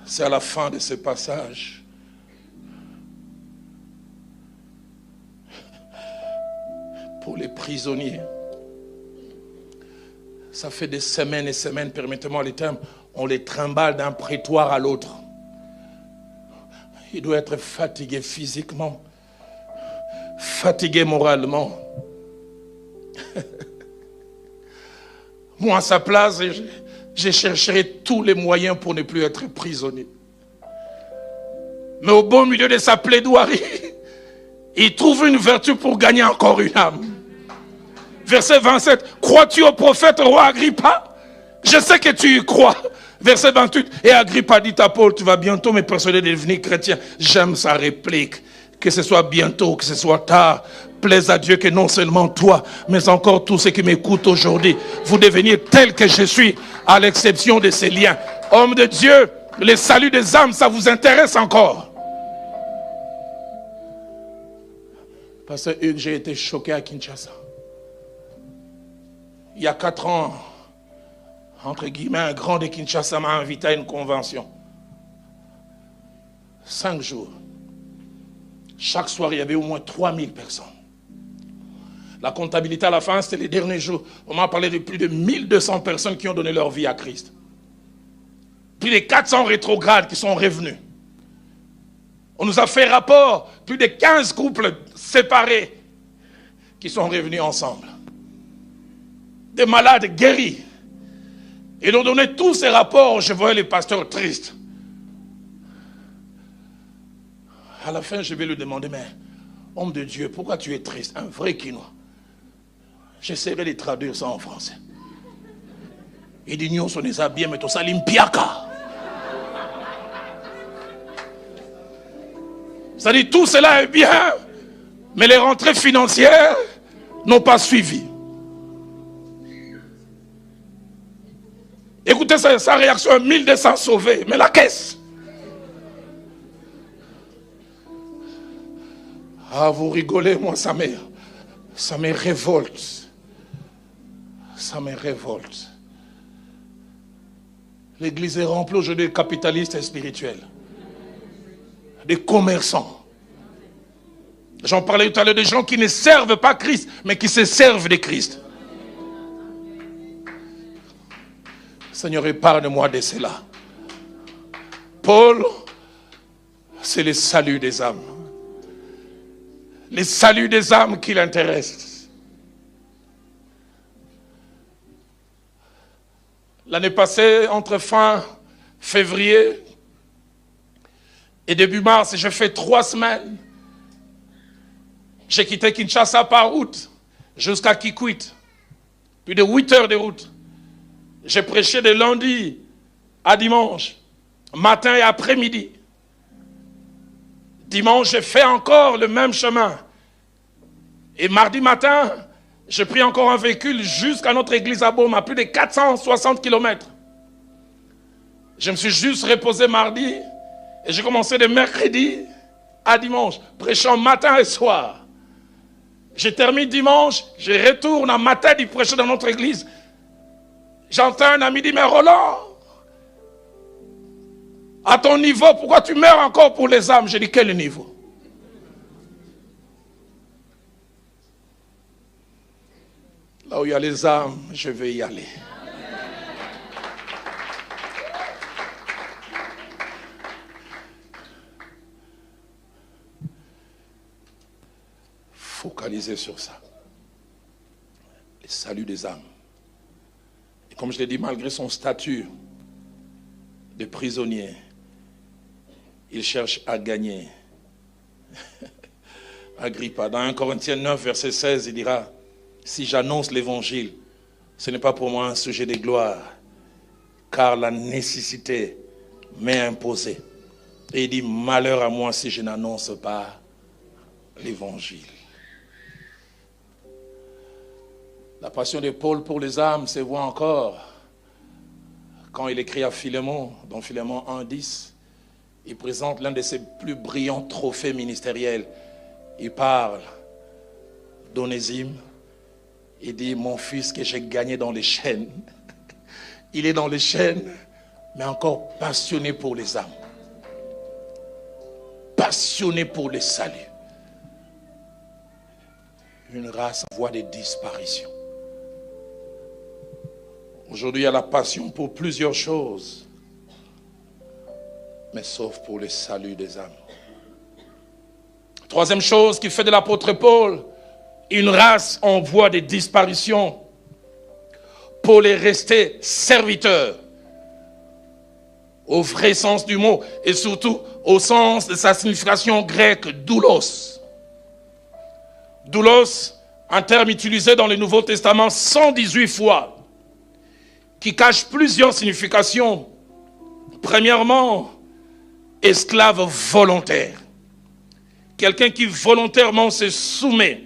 c'est à la fin de ce passage. Pour les prisonniers, ça fait des semaines et semaines, permettez-moi les termes, on les trimballe d'un prétoire à l'autre. Il doit être fatigué physiquement, fatigué moralement. Moi, à sa place, je chercherai tous les moyens pour ne plus être prisonnier. Mais au beau milieu de sa plaidoirie, il trouve une vertu pour gagner encore une âme. Verset 27, crois-tu au prophète roi Agrippa? Je sais que tu y crois. Verset 28, et Agrippa dit à Paul, tu vas bientôt me persuader de devenir chrétien. J'aime sa réplique. Que ce soit bientôt, que ce soit tard, plaise à Dieu que non seulement toi, mais encore tous ceux qui m'écoutent aujourd'hui, vous deveniez tel que je suis, à l'exception de ces liens. Homme de Dieu, le salut des âmes, ça vous intéresse encore? Parce que j'ai été choqué à Kinshasa. Il y a 4 ans, entre guillemets, un grand de Kinshasa m'a invité à une convention. 5 jours. Chaque soir, il y avait au moins 3000 personnes. La comptabilité à la fin, c'était les derniers jours. On m'a parlé de plus de 1200 personnes qui ont donné leur vie à Christ. Plus de 400 rétrogrades qui sont revenus. On nous a fait rapport, plus de 15 couples séparés qui sont revenus ensemble. Des malades guéris. Et nous donné tous ces rapports, je voyais les pasteurs tristes. À la fin, je vais lui demander, mais homme de Dieu, pourquoi tu es triste? Un vrai Quinois. J'essaierai de traduire ça en français. Il dit, nous sommes bien, mais tout ça, l'impiaka. Ça dit, tout cela est bien, mais les rentrées financières n'ont pas suivi. Écoutez sa réaction, 1200 sauvés, mais la caisse. Ah, vous rigolez, moi, ça me révolte. Ça me révolte. L'église est remplie aujourd'hui de capitalistes et spirituels. Des commerçants. J'en parlais tout à l'heure, des gens qui ne servent pas Christ, mais qui se servent de Christ. Seigneur, épargne-moi de cela. Paul, c'est le salut des âmes. Le salut des âmes qui l'intéressent. L'année passée, entre fin février et début mars, j'ai fait 3 semaines. J'ai quitté Kinshasa par route jusqu'à Kikwit. plus de 8 heures de route. J'ai prêché de lundi à dimanche, matin et après-midi. Dimanche, j'ai fait encore le même chemin. Et mardi matin, j'ai pris encore un véhicule jusqu'à notre église à Beaume, à plus de 460 km. Je me suis juste reposé mardi et j'ai commencé de mercredi à dimanche, prêchant matin et soir. Je termine dimanche, je retourne en matin du prêcher dans notre église. J'entends un ami dire, mais Roland, à ton niveau, pourquoi tu meurs encore pour les âmes? J'ai dit, quel niveau? Là où il y a les âmes, je vais y aller. Focaliser sur ça. Le salut des âmes. Et comme je l'ai dit, malgré son statut de prisonnier, il cherche à gagner. Agrippa, dans 1 Corinthiens 9, verset 16, il dira, si j'annonce l'évangile, ce n'est pas pour moi un sujet de gloire, car la nécessité m'est imposée. Et il dit, malheur à moi si je n'annonce pas l'évangile. La passion de Paul pour les âmes se voit encore quand il écrit à Philémon, dans Philémon 1,10, il présente l'un de ses plus brillants trophées ministériels. Il parle d'Onésime. Il dit, mon fils que j'ai gagné dans les chaînes. Il est dans les chaînes, mais encore passionné pour les âmes. Passionné pour le salut. Une race en voie de disparition. Aujourd'hui, il y a la passion pour plusieurs choses, mais sauf pour le salut des âmes. Troisième chose qui fait de l'apôtre Paul une race en voie de disparition. Paul est resté serviteur, au vrai sens du mot, et surtout au sens de sa signification grecque, doulos. Doulos, un terme utilisé dans le Nouveau Testament 118 fois, qui cache plusieurs significations. Premièrement, esclave volontaire. Quelqu'un qui volontairement se soumet.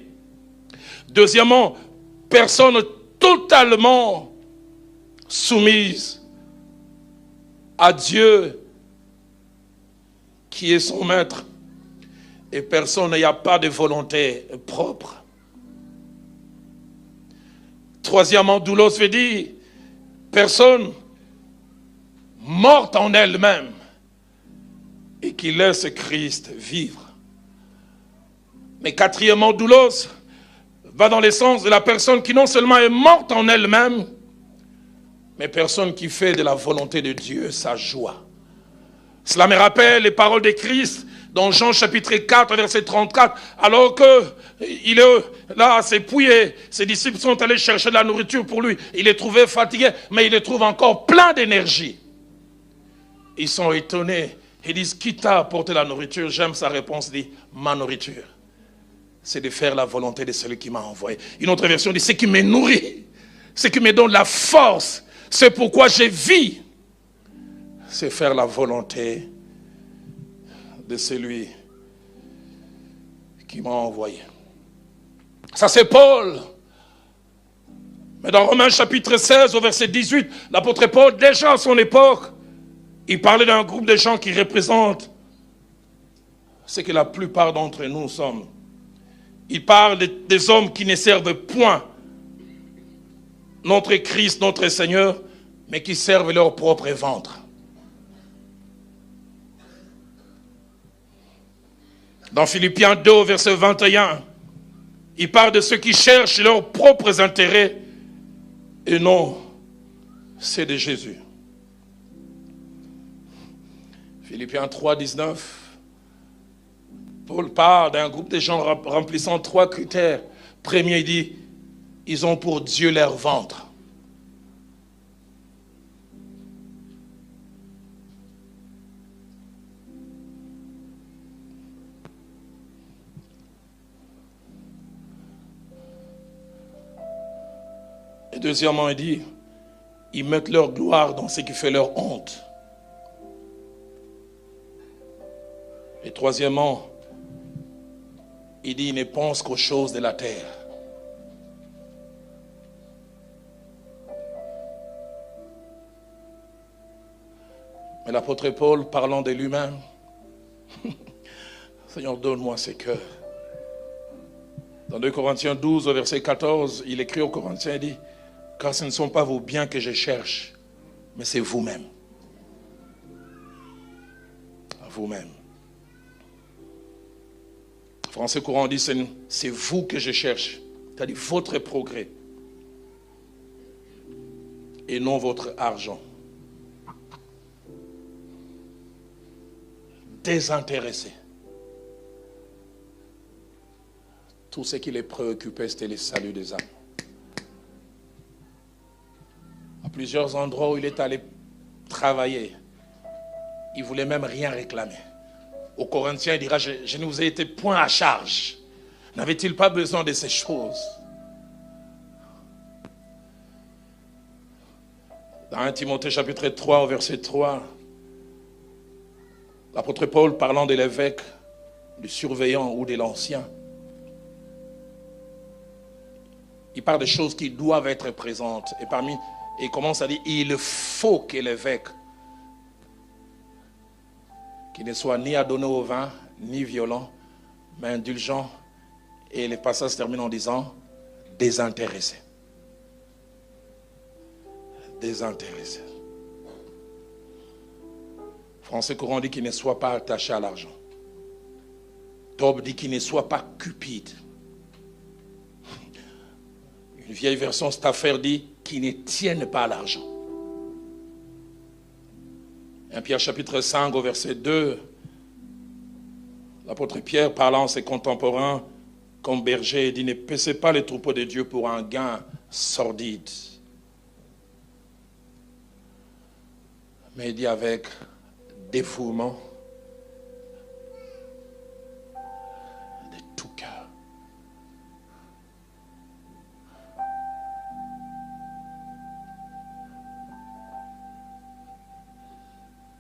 Deuxièmement, personne totalement soumise à Dieu qui est son maître. Et personne n'ayant pas de volonté propre. Troisièmement, doulos veut dire personne morte en elle-même et qui laisse Christ vivre. Mais quatrièmement, doulos va dans le sens de la personne qui non seulement est morte en elle-même, mais personne qui fait de la volonté de Dieu sa joie. Cela me rappelle les paroles de Christ dans Jean chapitre 4, verset 34, alors qu'il est là, s'épouiller, ses disciples sont allés chercher de la nourriture pour lui. Il est trouvé fatigué, mais il les trouve encore plein d'énergie. Ils sont étonnés. Ils disent, qui t'a apporté la nourriture? J'aime sa réponse, dit, ma nourriture, c'est de faire la volonté de celui qui m'a envoyé. Une autre version dit, ce qui me nourrit, ce qui me donne la force, c'est pourquoi je vis, c'est faire la volonté de celui qui m'a envoyé. Ça c'est Paul. Mais dans Romains chapitre 16 au verset 18, l'apôtre Paul, déjà à son époque, il parlait d'un groupe de gens qui représentent ce que la plupart d'entre nous sommes. Il parle des hommes qui ne servent point notre Christ, notre Seigneur, mais qui servent leur propre ventre. Dans Philippiens 2, verset 21, il parle de ceux qui cherchent leurs propres intérêts et non ceux de Jésus. Philippiens 3, 19, Paul parle d'un groupe de gens remplissant 3 critères. Premier, il dit, ils ont pour Dieu leur ventre. Et deuxièmement, il dit, ils mettent leur gloire dans ce qui fait leur honte. Et troisièmement, il dit, ils ne pensent qu'aux choses de la terre. Mais l'apôtre Paul, parlant de lui-même, Seigneur, donne-moi ce cœur. Dans 2 Corinthiens 12, au verset 14, il écrit aux Corinthiens, il dit, car ce ne sont pas vos biens que je cherche, mais c'est vous-même. Vous-même. Français courant dit, c'est vous que je cherche. C'est-à-dire votre progrès. Et non votre argent. Désintéressé. Tout ce qui les préoccupait, c'était le salut des âmes. À plusieurs endroits où il est allé travailler, il ne voulait même rien réclamer. Aux Corinthiens, il dira, je ne vous ai été point à charge. N'avait-il pas besoin de ces choses? Dans 1 Timothée chapitre 3, au verset 3, l'apôtre Paul, parlant de l'évêque, du surveillant ou de l'ancien, il parle de choses qui doivent être présentes. Et il commence à dire, il faut que l'évêque, qui ne soit ni adonné au vin, ni violent, mais indulgent. Et le passage se termine en disant, désintéressé. Désintéressé. Français courant dit qu'il ne soit pas attaché à l'argent. Tob dit qu'il ne soit pas cupide. Une vieille version Stafford dit qu'il ne tienne pas à l'argent. 1 Pierre chapitre 5 au verset 2, l'apôtre Pierre parlant à ses contemporains comme berger dit, ne paissez pas les troupeaux de Dieu pour un gain sordide. Mais il dit avec dévouement de tout cœur.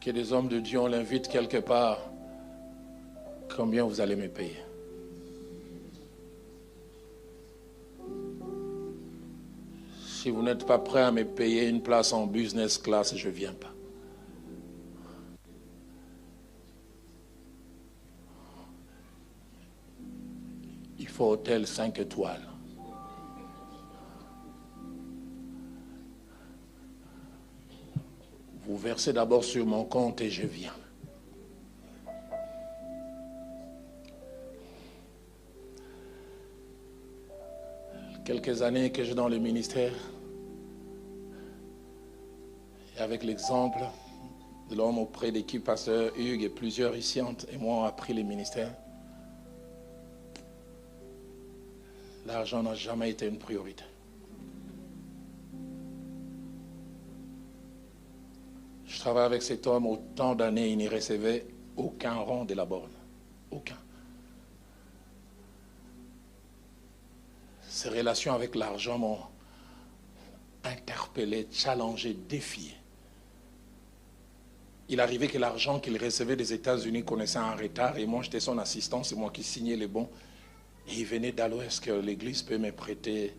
Que des hommes de Dieu, on l'invite quelque part. Combien vous allez me payer? Si vous n'êtes pas prêt à me payer une place en business class, je ne viens pas. Il faut hôtel 5 étoiles. Vous versez d'abord sur mon compte et je viens. Quelques années que j'ai dans le ministère, et avec l'exemple de l'homme auprès de qui pasteur Hugues et plusieurs ici et moi ont appris le ministère, l'argent n'a jamais été une priorité. Je travaille avec cet homme autant d'années, il n'y recevait aucun rond de la borne. Aucun. Ses relations avec l'argent m'ont interpellé, challengé, défié. Il arrivait que l'argent qu'il recevait des États-Unis connaissait en retard et moi j'étais son assistant, c'est moi qui signais les bons. Et il venait d'Allo, est-ce que l'église peut me prêter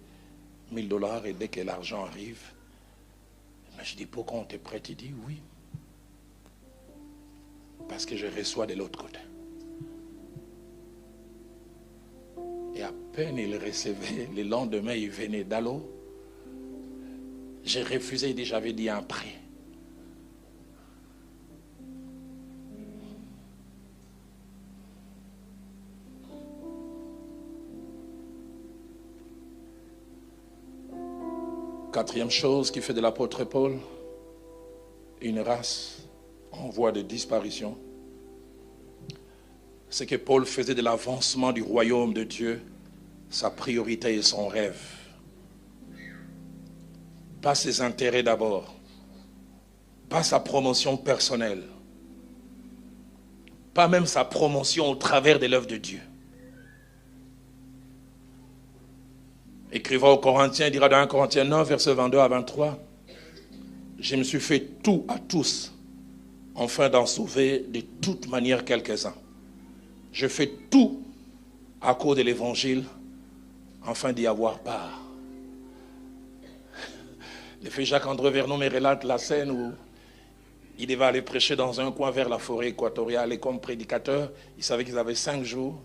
$1000 et dès que l'argent arrive, je dis pourquoi on te prête? Il dit oui. Parce que je reçois de l'autre côté. Et à peine il recevait, le lendemain il venait d'Allo. J'ai refusé, il dit j'avais dit un prêt. Quatrième chose qui fait de l'apôtre Paul une race en voie de disparition, c'est que Paul faisait de l'avancement du royaume de Dieu sa priorité et son rêve. Pas ses intérêts d'abord, pas sa promotion personnelle, pas même sa promotion au travers de l'œuvre de Dieu. Écrivant aux Corinthiens, il dira dans 1 Corinthiens 9, versets 22 à 23, « Je me suis fait tout à tous, afin d'en sauver de toute manière quelques-uns. Je fais tout à cause de l'évangile, afin d'y avoir part. » Le frère Jacques-André Vernon me relate la scène où il devait aller prêcher dans un coin vers la forêt équatoriale et comme prédicateur, il savait qu'ils avaient 5 jours.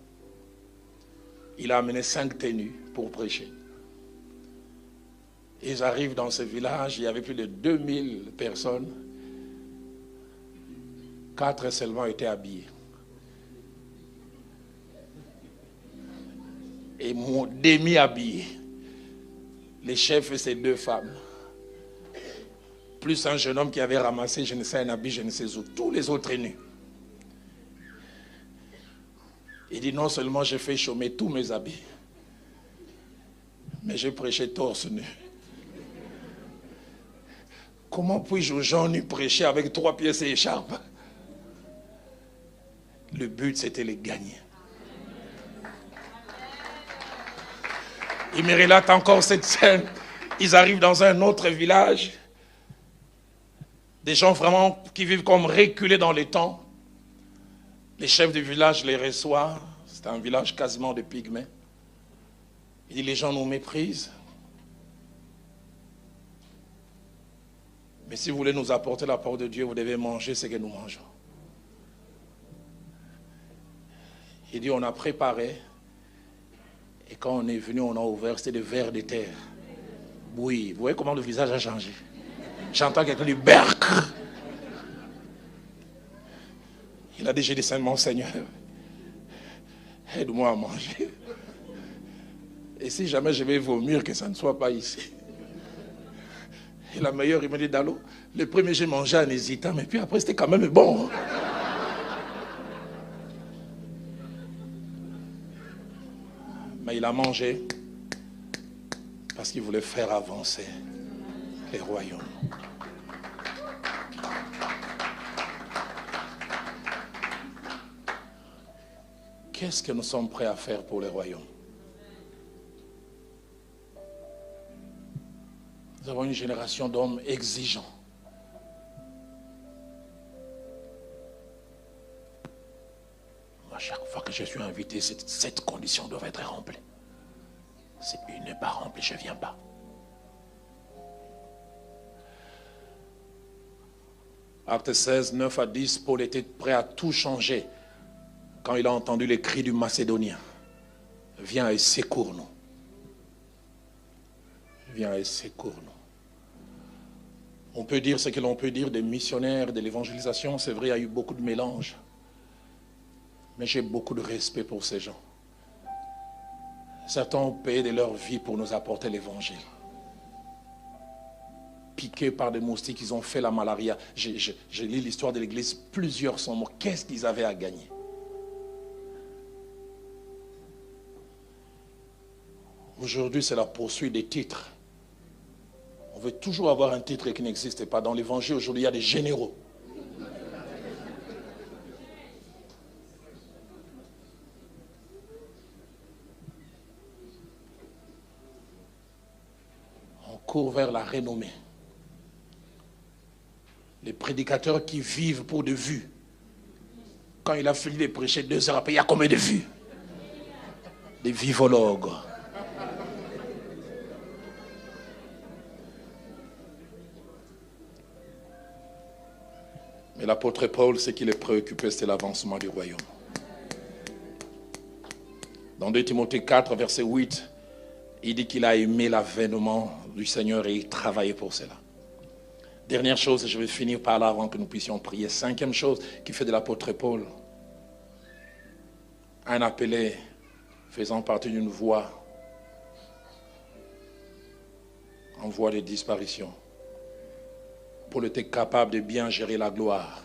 Il a amené 5 tenues pour prêcher. Ils arrivent dans ce village, il y avait plus de 2000 personnes. 4 seulement étaient habillés. Et mon demi-habillé. Les chefs et ces 2 femmes. Plus un jeune homme qui avait ramassé, je ne sais, un habit, je ne sais où. Tous les autres nus. Il dit, non seulement j'ai fait chômer tous mes habits, mais j'ai prêché torse nu. Comment puis-je aux gens nus prêcher avec 3 pièces et écharpe? Le but, c'était les gagner. Il me relate encore cette scène. Ils arrivent dans un autre village. Des gens vraiment qui vivent comme reculés dans les temps. Les chefs du village les reçoivent. C'est un village quasiment de pygmées. Il dit, les gens nous méprisent. Mais si vous voulez nous apporter la parole de Dieu, vous devez manger ce que nous mangeons. Il dit, on a préparé. Et quand on est venu, on a ouvert, c'était des vers de terre. Oui, vous voyez comment le visage a changé. J'entends quelqu'un du berk. Il a dit, j'ai dit seulement, Seigneur, aide-moi à manger. Et si jamais je vais vomir, que ça ne soit pas ici. Et la meilleure, il me dit, Dalo, le premier j'ai mangé en hésitant, mais puis après c'était quand même bon. Mais il a mangé parce qu'il voulait faire avancer les royaumes. Qu'est-ce que nous sommes prêts à faire pour les royaumes? Nous avons une génération d'hommes exigeants. À chaque fois que je suis invité, cette condition doit être remplie. Si une n'est pas remplie, je ne viens pas. Acte 16, 9 à 10, Paul était prêt à tout changer quand il a entendu les cris du Macédonien. Viens et secours-nous. Viens et secours-nous. On peut dire ce que l'on peut dire des missionnaires, de l'évangélisation. C'est vrai, il y a eu beaucoup de mélanges. Mais j'ai beaucoup de respect pour ces gens. Certains ont payé de leur vie pour nous apporter l'évangile. Piqués par des moustiques, ils ont fait la malaria. J'ai lu l'histoire de l'église, plusieurs sont morts. Qu'est-ce qu'ils avaient à gagner? Aujourd'hui, c'est la poursuite des titres. On veut toujours avoir un titre qui n'existe pas. Dans l'évangile, aujourd'hui, il y a des généraux. On court vers la renommée. Les prédicateurs qui vivent pour des vues. Quand il a fini de prêcher 2 heures après, il y a combien de vues? Des vivologues. Mais l'apôtre Paul, ce qui les préoccupait, c'était l'avancement du royaume. Dans 2 Timothée 4, verset 8, il dit qu'il a aimé l'avènement du Seigneur et il travaillait pour cela. Dernière chose, et je vais finir par là avant que nous puissions prier. 5e chose qui fait de l'apôtre Paul un appelé faisant partie d'une voie en voie de disparition. Paul était capable de bien gérer la gloire,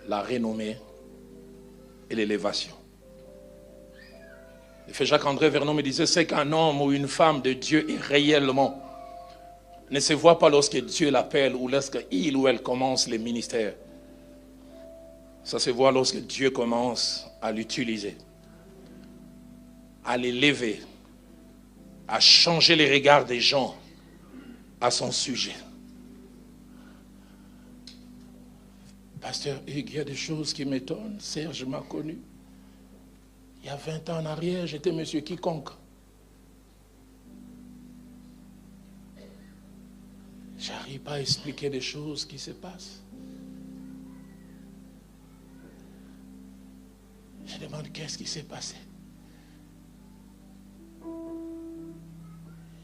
la renommée et l'élévation. Le frère Jacques-André Vernon me disait, c'est qu'un homme ou une femme de Dieu est réellement, ne se voit pas lorsque Dieu l'appelle ou lorsqu'il ou elle commence les ministères. Ça se voit lorsque Dieu commence à l'utiliser, à l'élever, à changer les regards des gens à son sujet. Pasteur Hugues, il y a des choses qui m'étonnent. Serge m'a connu. Il y a 20 ans en arrière, j'étais monsieur quiconque. J'arrive pas à expliquer des choses qui se passent. Je demande qu'est-ce qui s'est passé.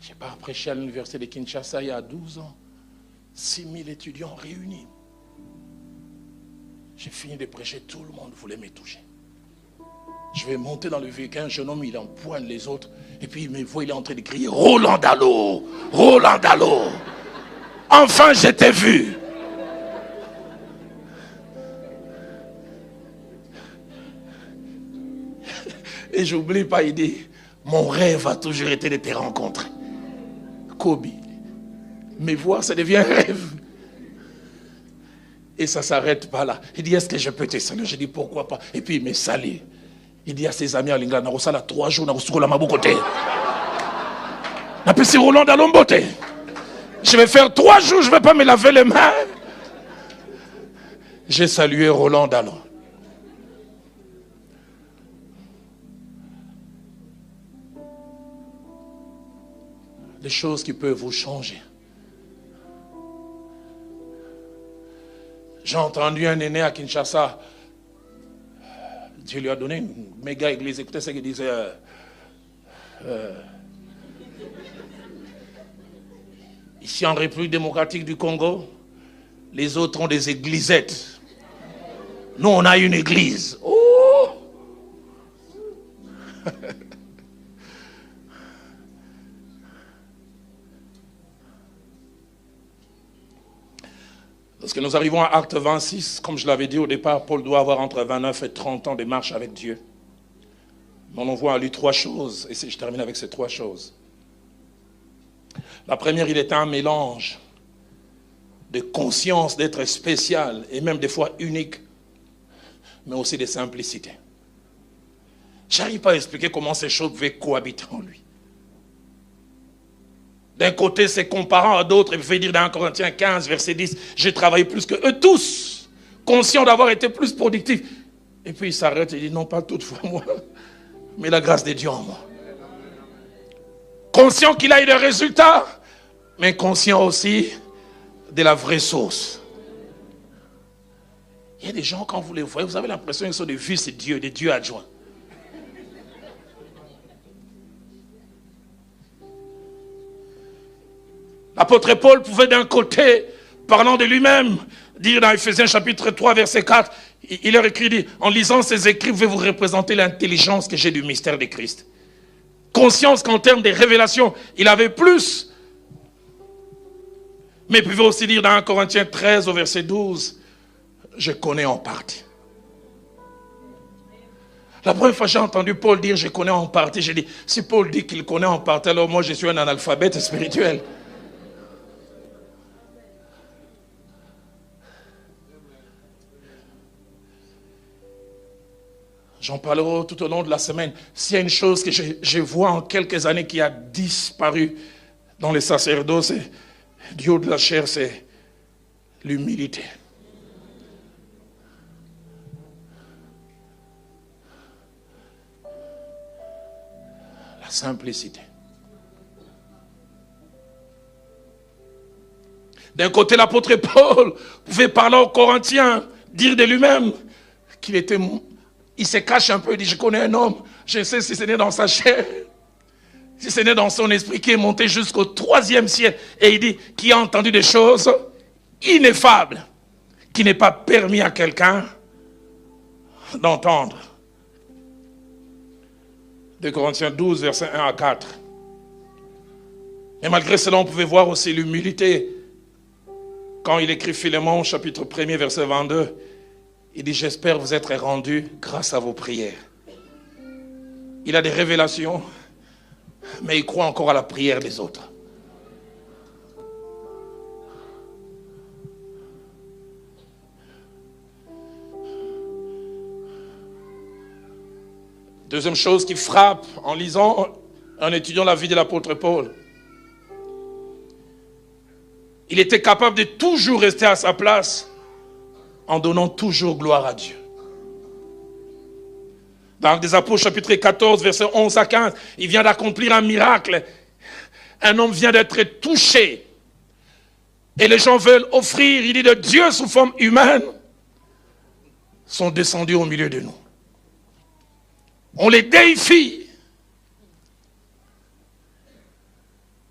Je n'ai pas prêché à l'université de Kinshasa il y a 12 ans. 6000 étudiants réunis. J'ai fini de prêcher, tout le monde voulait me toucher. Je vais monter dans le véhicule, un jeune homme, il empoigne les autres. Et puis il me voit, il est en train de crier, Roland Dallot, Roland Dallot. Enfin, je t'ai vu. Et j'oublie pas, il dit, mon rêve a toujours été de te rencontrer. Kobe. Mais voir, ça devient un rêve. Et ça ne s'arrête pas là. Il dit, est-ce que je peux te saluer? Je dis, pourquoi pas? Et puis il me salue. Il dit à ses amis à l'Ingla, on a 3 jours, on a ma côté. On appelle c'est Roland Dallot Mbote. Je vais faire 3 jours, je ne vais pas me laver les mains. J'ai salué Roland Dallot. Des choses qui peuvent vous changer. J'ai entendu un aîné à Kinshasa. Dieu lui a donné une méga église. Écoutez ce qu'il disait. Ici en République démocratique du Congo, les autres ont des églisettes. Nous, on a une église. Oh! Lorsque nous arrivons à Acte 26, comme je l'avais dit au départ, Paul doit avoir entre 29 et 30 ans de marche avec Dieu. Mais on voit en lui 3 choses, et je termine avec ces 3 choses. La première, il était un mélange de conscience d'être spécial, et même des fois unique, mais aussi de simplicité. Je n'arrive pas à expliquer comment ces choses pouvaient cohabiter en lui. D'un côté, c'est comparant à d'autres. Il fait dire dans 1 Corinthiens 15, verset 10, j'ai travaillé plus que eux tous, conscient d'avoir été plus productif. Et puis il s'arrête et dit, non pas toutefois moi, mais la grâce de Dieu en moi. Conscient qu'il a eu des résultats, mais conscient aussi de la vraie source. Il y a des gens, quand vous les voyez, vous avez l'impression qu'ils sont des fils de Dieu, des dieux adjoints. L'apôtre Paul pouvait d'un côté, parlant de lui-même, dire dans Ephésiens chapitre 3, verset 4, il leur écrit, dit, en lisant ces écrits, vous pouvez vous représenter l'intelligence que j'ai du mystère de Christ. Conscience qu'en termes de révélation, il avait plus. Mais il pouvait aussi dire dans 1 Corinthiens 13, au verset 12, je connais en partie. La première fois que j'ai entendu Paul dire je connais en partie, j'ai dit, si Paul dit qu'il connaît en partie, alors moi je suis un analphabète spirituel. J'en parlerai tout au long de la semaine. S'il y a une chose que je vois en quelques années qui a disparu dans les sacerdoces, du haut de la chair, c'est l'humilité. La simplicité. D'un côté, l'apôtre Paul pouvait parler aux Corinthiens, dire de lui-même qu'il était... Il se cache un peu, il dit, je connais un homme, je sais si c'est né dans sa chair, si c'est né dans son esprit, qui est monté jusqu'au 3e ciel. Et il dit, qui a entendu des choses ineffables, qui n'est pas permis à quelqu'un d'entendre. 2 Corinthiens 12, versets 1 à 4. Et malgré cela, on pouvait voir aussi l'humilité. Quand il écrit Philémon, chapitre 1er, verset 22, il dit, j'espère vous être rendus grâce à vos prières. Il a des révélations, mais il croit encore à la prière des autres. Deuxième chose qui frappe en lisant en étudiant la vie de l'apôtre Paul. Il était capable de toujours rester à sa place en donnant toujours gloire à Dieu. Dans Actes des Apôtres, chapitre 14, versets 11 à 15, il vient d'accomplir un miracle. Un homme vient d'être touché. Et les gens veulent offrir, il dit, de Dieu sous forme humaine, sont descendus au milieu de nous. On les déifie.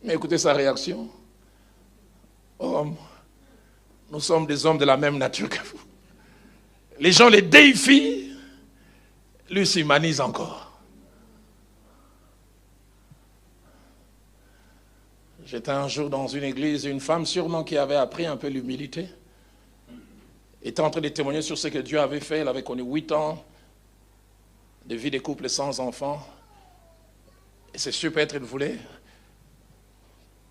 Mais écoutez sa réaction. Homme, nous sommes des hommes de la même nature que vous. Les gens les déifient, lui s'humanise encore. J'étais un jour dans une église, une femme sûrement qui avait appris un peu l'humilité, était en train de témoigner sur ce que Dieu avait fait. Elle avait connu 8 ans de vie de couple sans enfants. Et c'est sûr, peut-être elle voulait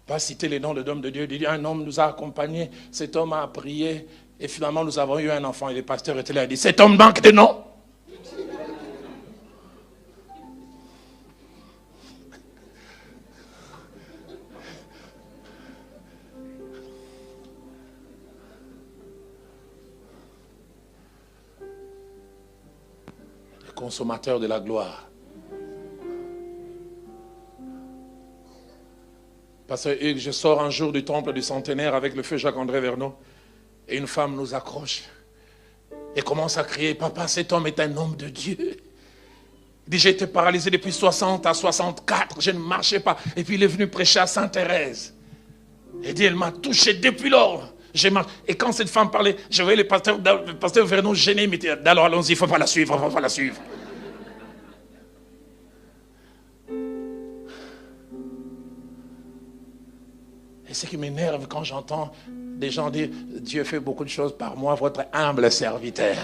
pas citer les noms de l'homme de Dieu. Il dit, un homme nous a accompagnés, cet homme a prié, et finalement nous avons eu un enfant. Et le pasteur était là, il dit, cet homme manque de nom. Le consommateur de la gloire. Pasteur Hugues, je sors un jour du temple du centenaire avec le feu Jacques-André Verneau et une femme nous accroche et commence à crier, papa, cet homme est un homme de Dieu. Il dit, j'ai été paralysé depuis 60 à 64, je ne marchais pas. Et puis il est venu prêcher à Sainte-Thérèse. Il dit, elle m'a touché depuis lors. Et quand cette femme parlait, je voyais le pasteur Verneau gêné, il me dit, alors allons-y, il ne faut pas la suivre, il ne faut pas la suivre. Et ce qui m'énerve quand j'entends des gens dire « Dieu fait beaucoup de choses par moi, votre humble serviteur ».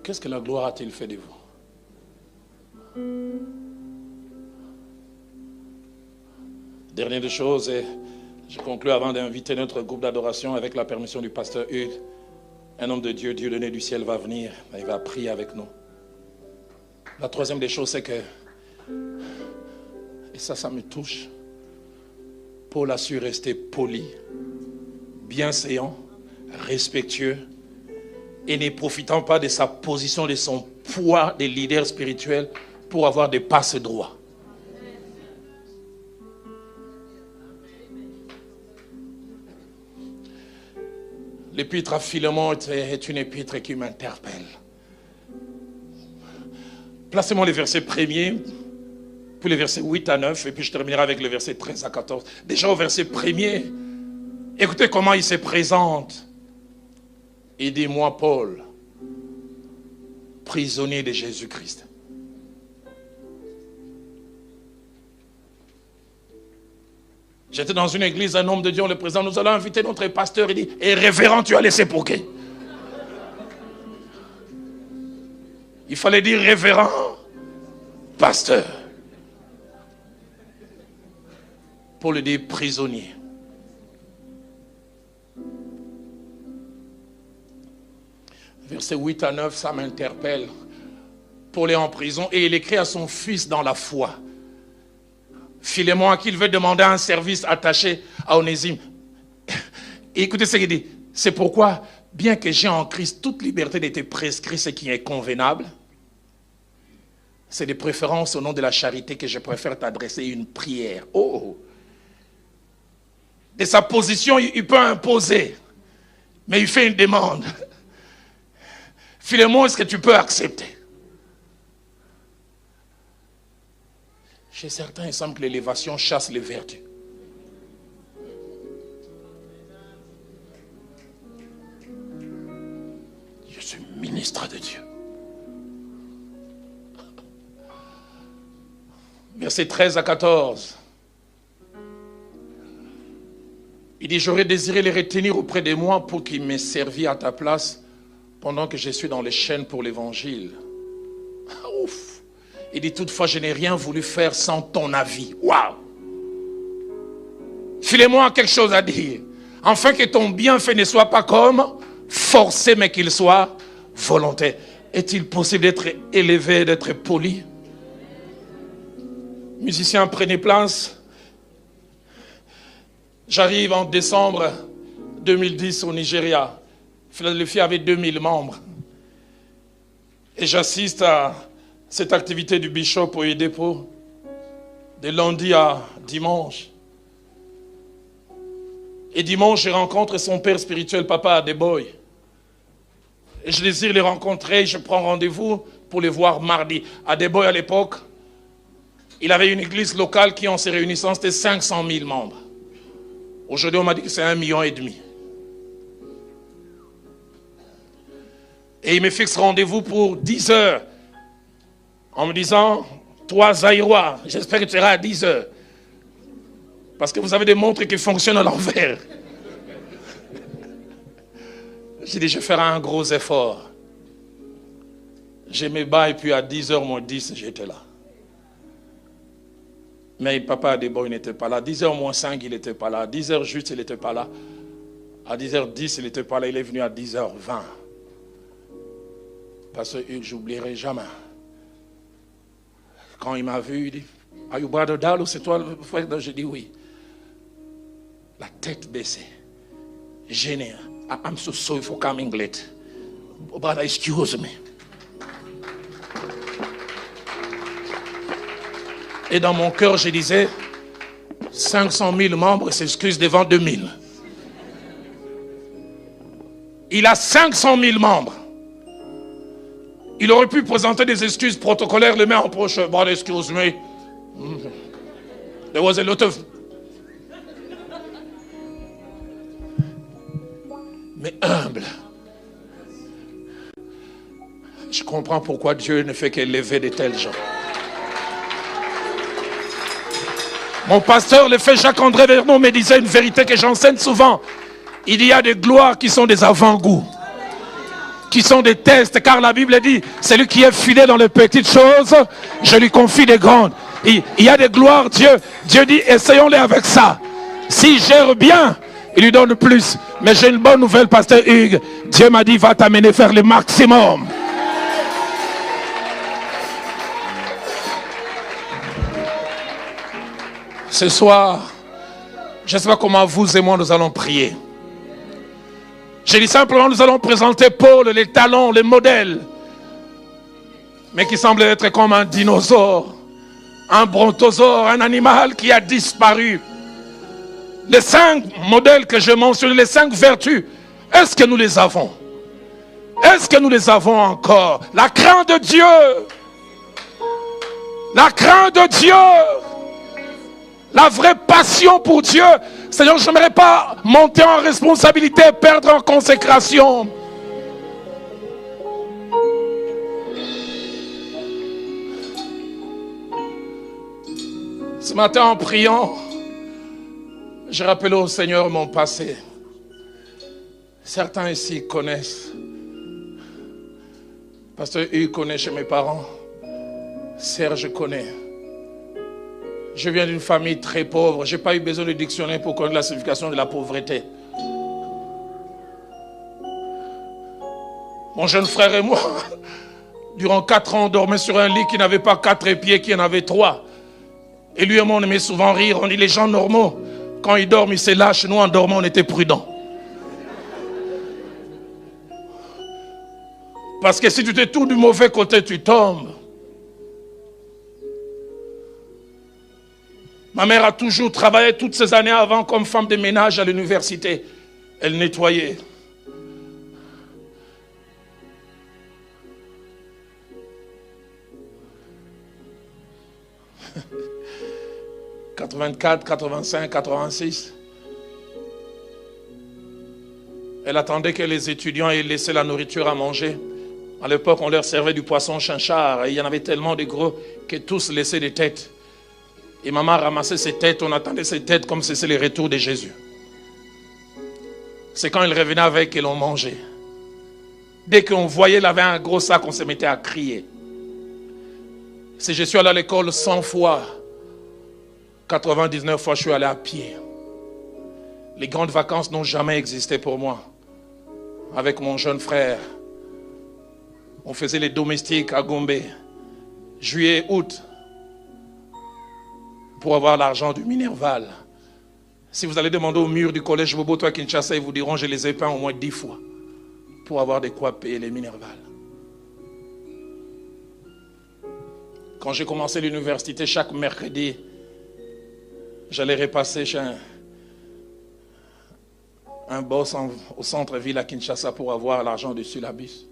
Qu'est-ce que la gloire a-t-il fait de vous? Dernière des choses, et je conclue avant d'inviter notre groupe d'adoration avec la permission du pasteur Hugues. Un homme de Dieu, Dieu donné du ciel va venir, il va prier avec nous. La troisième des choses, c'est que, et ça me touche, Paul a su rester poli, bienséant, respectueux, et ne profitant pas de sa position, de son poids de leader spirituel pour avoir des passe-droits. L'épître à Philémon est une épître qui m'interpelle. Placez-moi les versets premiers, puis les versets 8 à 9, et puis je terminerai avec les versets 13 à 14. Déjà au verset premier, écoutez comment il se présente. Il dit, moi Paul, prisonnier de Jésus-Christ. J'étais dans une église, un homme de Dieu, le président, nous allons inviter notre pasteur, il dit, et révérend, tu as laissé pour qui? Il fallait dire révérend, pasteur. Pour le dire prisonnier. Versets 8 à 9, ça m'interpelle. Paul est en prison et il écrit à son fils dans la foi. Philémon à qui il veut demander un service attaché à Onésime. Et écoutez ce qu'il dit. C'est pourquoi, bien que j'ai en Christ toute liberté d'être prescrit ce qui est convenable, c'est de préférence au nom de la charité que je préfère t'adresser une prière. Oh! De sa position, il peut imposer, mais il fait une demande. Philémon, est-ce que tu peux accepter? Chez certains, il semble que l'élévation chasse les vertus. Je suis ministre de Dieu. Versets 13 à 14. Il dit, j'aurais désiré les retenir auprès de moi pour qu'ils m'aient servi à ta place, pendant que je suis dans les chaînes pour l'évangile. Ouf. Il dit, toutefois, je n'ai rien voulu faire sans ton avis. Waouh! Filez-moi quelque chose à dire. Afin que ton bienfait ne soit pas comme forcé, mais qu'il soit volontaire. Est-il possible d'être élevé, d'être poli? Musiciens, prenez place. J'arrive en décembre 2010 au Nigeria. Philadelphie avait 2000 membres. Et j'assiste à cette activité du bishop au dépôt de lundi à dimanche. Et dimanche, je rencontre son père spirituel, papa Adeboy. Et je désire les rencontrer, je prends rendez-vous pour les voir mardi. Adeboy, à l'époque, il avait une église locale qui, en se réunissant, c'était 500 000 membres. Aujourd'hui, on m'a dit que c'est 1,5 million. Et il me fixe rendez-vous pour 10 heures. En me disant, toi, Zaïrois, j'espère que tu seras à 10 heures. Parce que vous avez des montres qui fonctionnent à l'envers. J'ai dit, je ferai un gros effort. Je me bats et puis à 10h moins 10, j'étais là. Mais papa Adeboy n'était pas là. 10h moins 5, il n'était pas là. À 10h juste, il n'était pas là. À 10h10, il n'était pas là. Il est venu à 10h20. Parce que je n'oublierai jamais. Quand il m'a vu, il dit, are you brother Dalo? C'est toi le frère? J'ai dit oui. La tête baissée. Gêné. I'm so sorry for coming late. Brother, excuse me. Et dans mon cœur, je disais, 500 000 membres s'excusent devant 2000. Il a 500 000 membres. Il aurait pu présenter des excuses protocolaires, les mains en poche. Brother, excuse me. There was a lot of... Mais humble. Je comprends pourquoi Dieu ne fait qu'élever de tels gens. Mon pasteur, le fait Jacques-André Vernon, me disait une vérité que j'enseigne souvent. Il y a des gloires qui sont des avant-goûts, qui sont des tests, car la Bible dit, celui qui est fidèle dans les petites choses, je lui confie des grandes. Il y a des gloires, Dieu dit, essayons-les avec ça. S'il gère bien, il lui donne plus. Mais j'ai une bonne nouvelle, pasteur Hugues. Dieu m'a dit, va t'amener faire le maximum. Ce soir, je ne sais pas comment vous et moi nous allons prier. Je dis simplement, nous allons présenter Paul, les talents, les modèles. Mais qui semble être comme un dinosaure, un brontosaure, un animal qui a disparu. Les 5 modèles que je mentionne, les 5 vertus, est-ce que nous les avons? Est-ce que nous les avons encore? La crainte de Dieu. La crainte de Dieu. La vraie passion pour Dieu. Seigneur, je n'aimerais pas monter en responsabilité, perdre en consécration. Ce matin, en priant, j'ai rappelé au Seigneur mon passé. Certains ici connaissent. Pasteur Hugues connaît chez mes parents. Serge connaît. Je viens d'une famille très pauvre. Je n'ai pas eu besoin de dictionnaire pour connaître la signification de la pauvreté. Mon jeune frère et moi, durant 4 ans, on dormait sur un lit qui n'avait pas 4 pieds, qui en avait 3. Et lui et moi, on aimait souvent rire. On dit, les gens normaux, quand ils dorment, ils se lâchent. Nous, en dormant, on était prudents. Parce que si tu te tournes du mauvais côté, tu tombes. Ma mère a toujours travaillé toutes ces années avant comme femme de ménage à l'université. Elle nettoyait. « 84, 85, 86. Elle attendait que les étudiants aient laissé la nourriture à manger. À l'époque, on leur servait du poisson chinchard. Et il y en avait tellement de gros que tous laissaient des têtes. Et maman ramassait ses têtes, on attendait ses têtes comme si c'était le retour de Jésus. C'est quand il revenait avec que l'on mangeait. Dès qu'on voyait, il avait un gros sac, on se mettait à crier. Si je suis allé à l'école 100 fois, 99 fois, je suis allé à pied. Les grandes vacances n'ont jamais existé pour moi. Avec mon jeune frère, on faisait les domestiques à Gombe, juillet, août, pour avoir l'argent du Minerval. Si vous allez demander au mur du collège Bobo à Kinshasa, ils vous diront, je les ai peints au moins 10 fois pour avoir de quoi payer les Minerval. Quand j'ai commencé l'université, chaque mercredi, j'allais repasser chez un boss au centre-ville à Kinshasa pour avoir l'argent du Sulabus.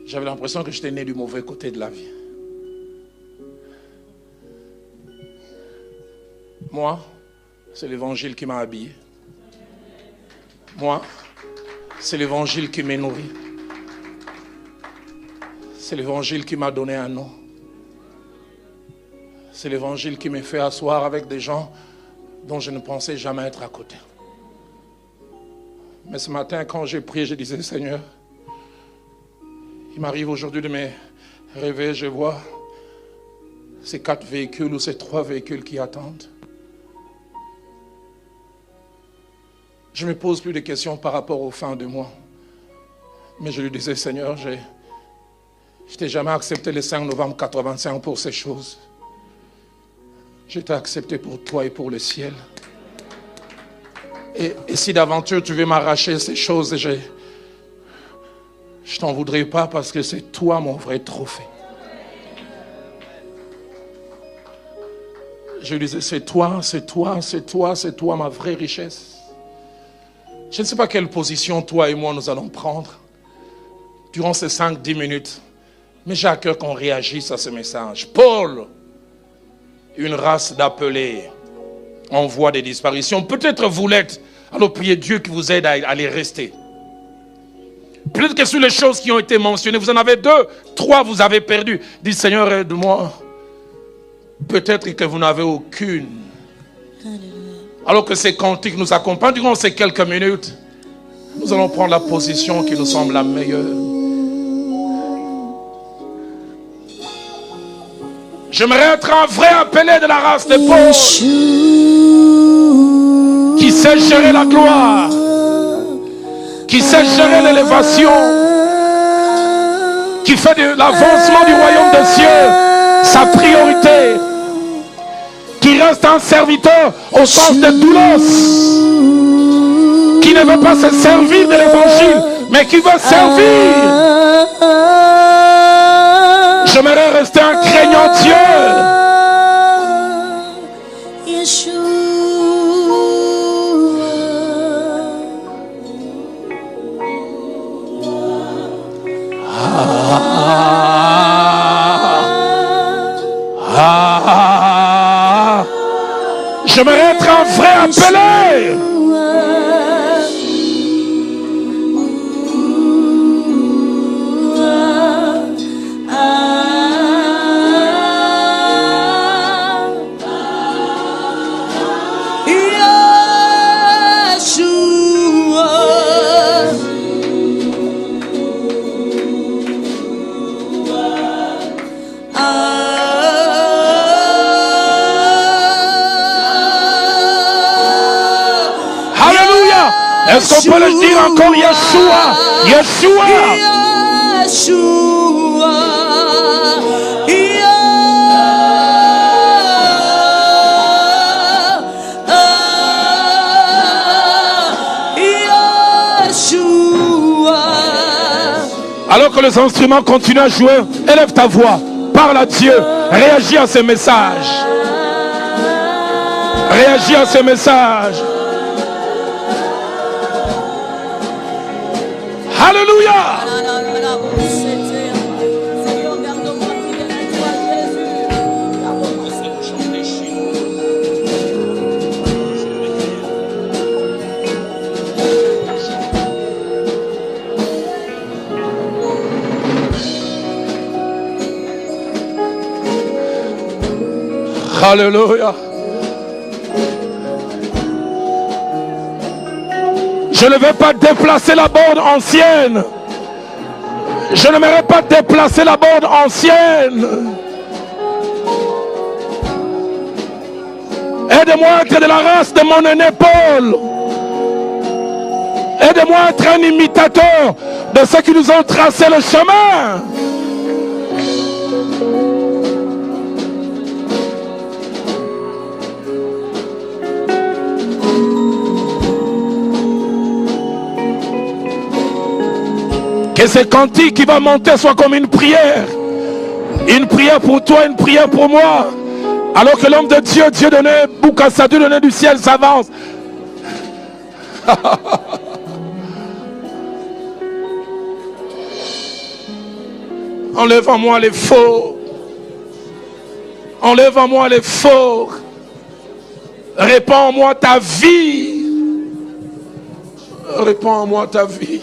J'avais l'impression que j'étais né du mauvais côté de la vie. Moi, c'est l'évangile qui m'a habillé. Moi, c'est l'évangile qui m'a nourri. C'est l'évangile qui m'a donné un nom. C'est l'évangile qui m'a fait asseoir avec des gens dont je ne pensais jamais être à côté. Mais ce matin, quand j'ai prié, je disais, Seigneur, il m'arrive aujourd'hui de me réveiller, je vois ces 4 véhicules ou ces 3 véhicules qui attendent. Je ne me pose plus de questions par rapport aux fins de moi. Mais je lui disais, Seigneur, je t'ai jamais accepté le 5 novembre 85 pour ces choses. Je t'ai accepté pour toi et pour le ciel. Et si d'aventure tu veux m'arracher ces choses, je t'en voudrais pas parce que c'est toi mon vrai trophée. Je lui disais, c'est toi, c'est toi, c'est toi, c'est toi ma vraie richesse. Je ne sais pas quelle position toi et moi nous allons prendre durant ces 5-10 minutes. Mais j'ai à cœur qu'on réagisse à ce message. Paul, une race d'appelés en voie de disparition. Peut-être vous l'êtes. Alors priez Dieu qui vous aide à les rester. Peut-être que sur les choses qui ont été mentionnées, vous en avez 2, 3, vous avez perdu. Dites Seigneur, aide-moi. Peut-être que vous n'avez aucune. Alors que ces cantiques nous accompagnent durant ces quelques minutes, nous allons prendre la position qui nous semble la meilleure. J'aimerais être un vrai appelé de la race de Paul, qui sait gérer la gloire, qui sait gérer l'élévation, qui fait de l'avancement du royaume des cieux sa priorité, qui reste un serviteur au sens de doulos, qui ne veut pas se servir de l'évangile, mais qui veut servir. J'aimerais rester un craignant Dieu. J'aimerais être un vrai appelé. Est-ce qu'on peut le dire encore? Yeshua, Yeshua, Alors que les instruments continuent à jouer, élève ta voix, parle à Dieu, réagis à ces messages. Réagis à ces messages. Alléluia. Alléluia. Je ne vais pas déplacer la borne ancienne. Je n'aimerais pas déplacer la bande ancienne. Aide-moi à être de la race de mon aîné Paul. Aide-moi à être un imitateur de ceux qui nous ont tracé le chemin. Que ce cantique qui va monter soit comme une prière. Une prière pour toi, une prière pour moi. Alors que l'homme de Dieu, Dieu donné, Boukassa, Dieu donné du ciel, s'avance. Enlève en moi les faux. Enlève en moi les faux. Répands en moi ta vie. Répands en moi ta vie.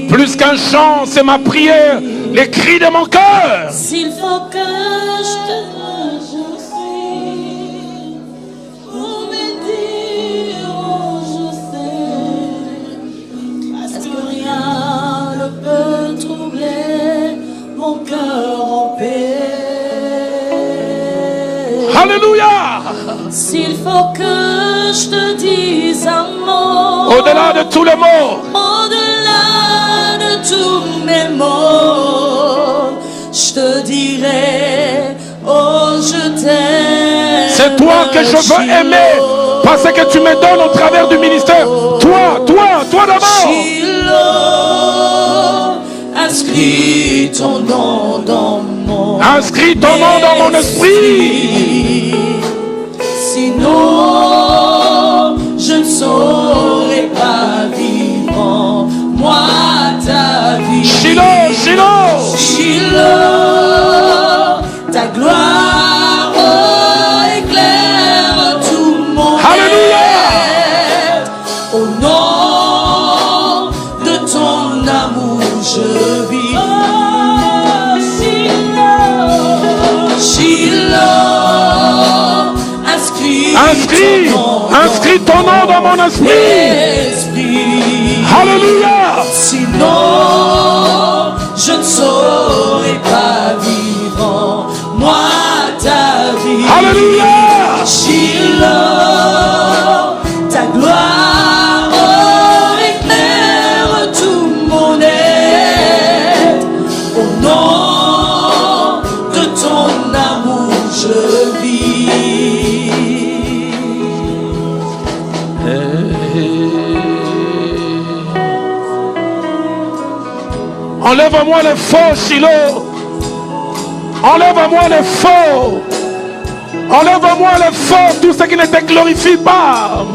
Plus qu'un chant, c'est ma prière, les cris de mon cœur. S'il faut que je te poursuis pour me dire où je sais, parce que rien ne peut troubler mon cœur en paix. Alléluia. S'il faut que je te dise un mot, Au-delà de tous les mots, au-delà de tous mes mots, je te dirai, oh je t'aime. c'est toi que je veux aimer, parce que tu me donnes au travers du ministère. Toi d'abord. Shiloh, inscris ton nom dans mon Inscris ton nom dans mon esprit. Sinon, je ne saurais pas vivre en moi ta vie. Shiloh, Shiloh. Shiloh, ta gloire éclaire tout mon être. Au nom de ton amour, je vis. Oh, Shiloh, Shiloh, inscris ton nom dans mon esprit. Alléluia. Sinon, je ne saurais pas vivre en moi ta vie. Alléluia. Shiloh, ta gloire éclaire tout mon être. Au nom de ton amour, je vis. Enlève-moi les faux, Shiloh. Enlève-moi les faux. Enlève-moi les faux, tout ce qui ne te glorifie pas.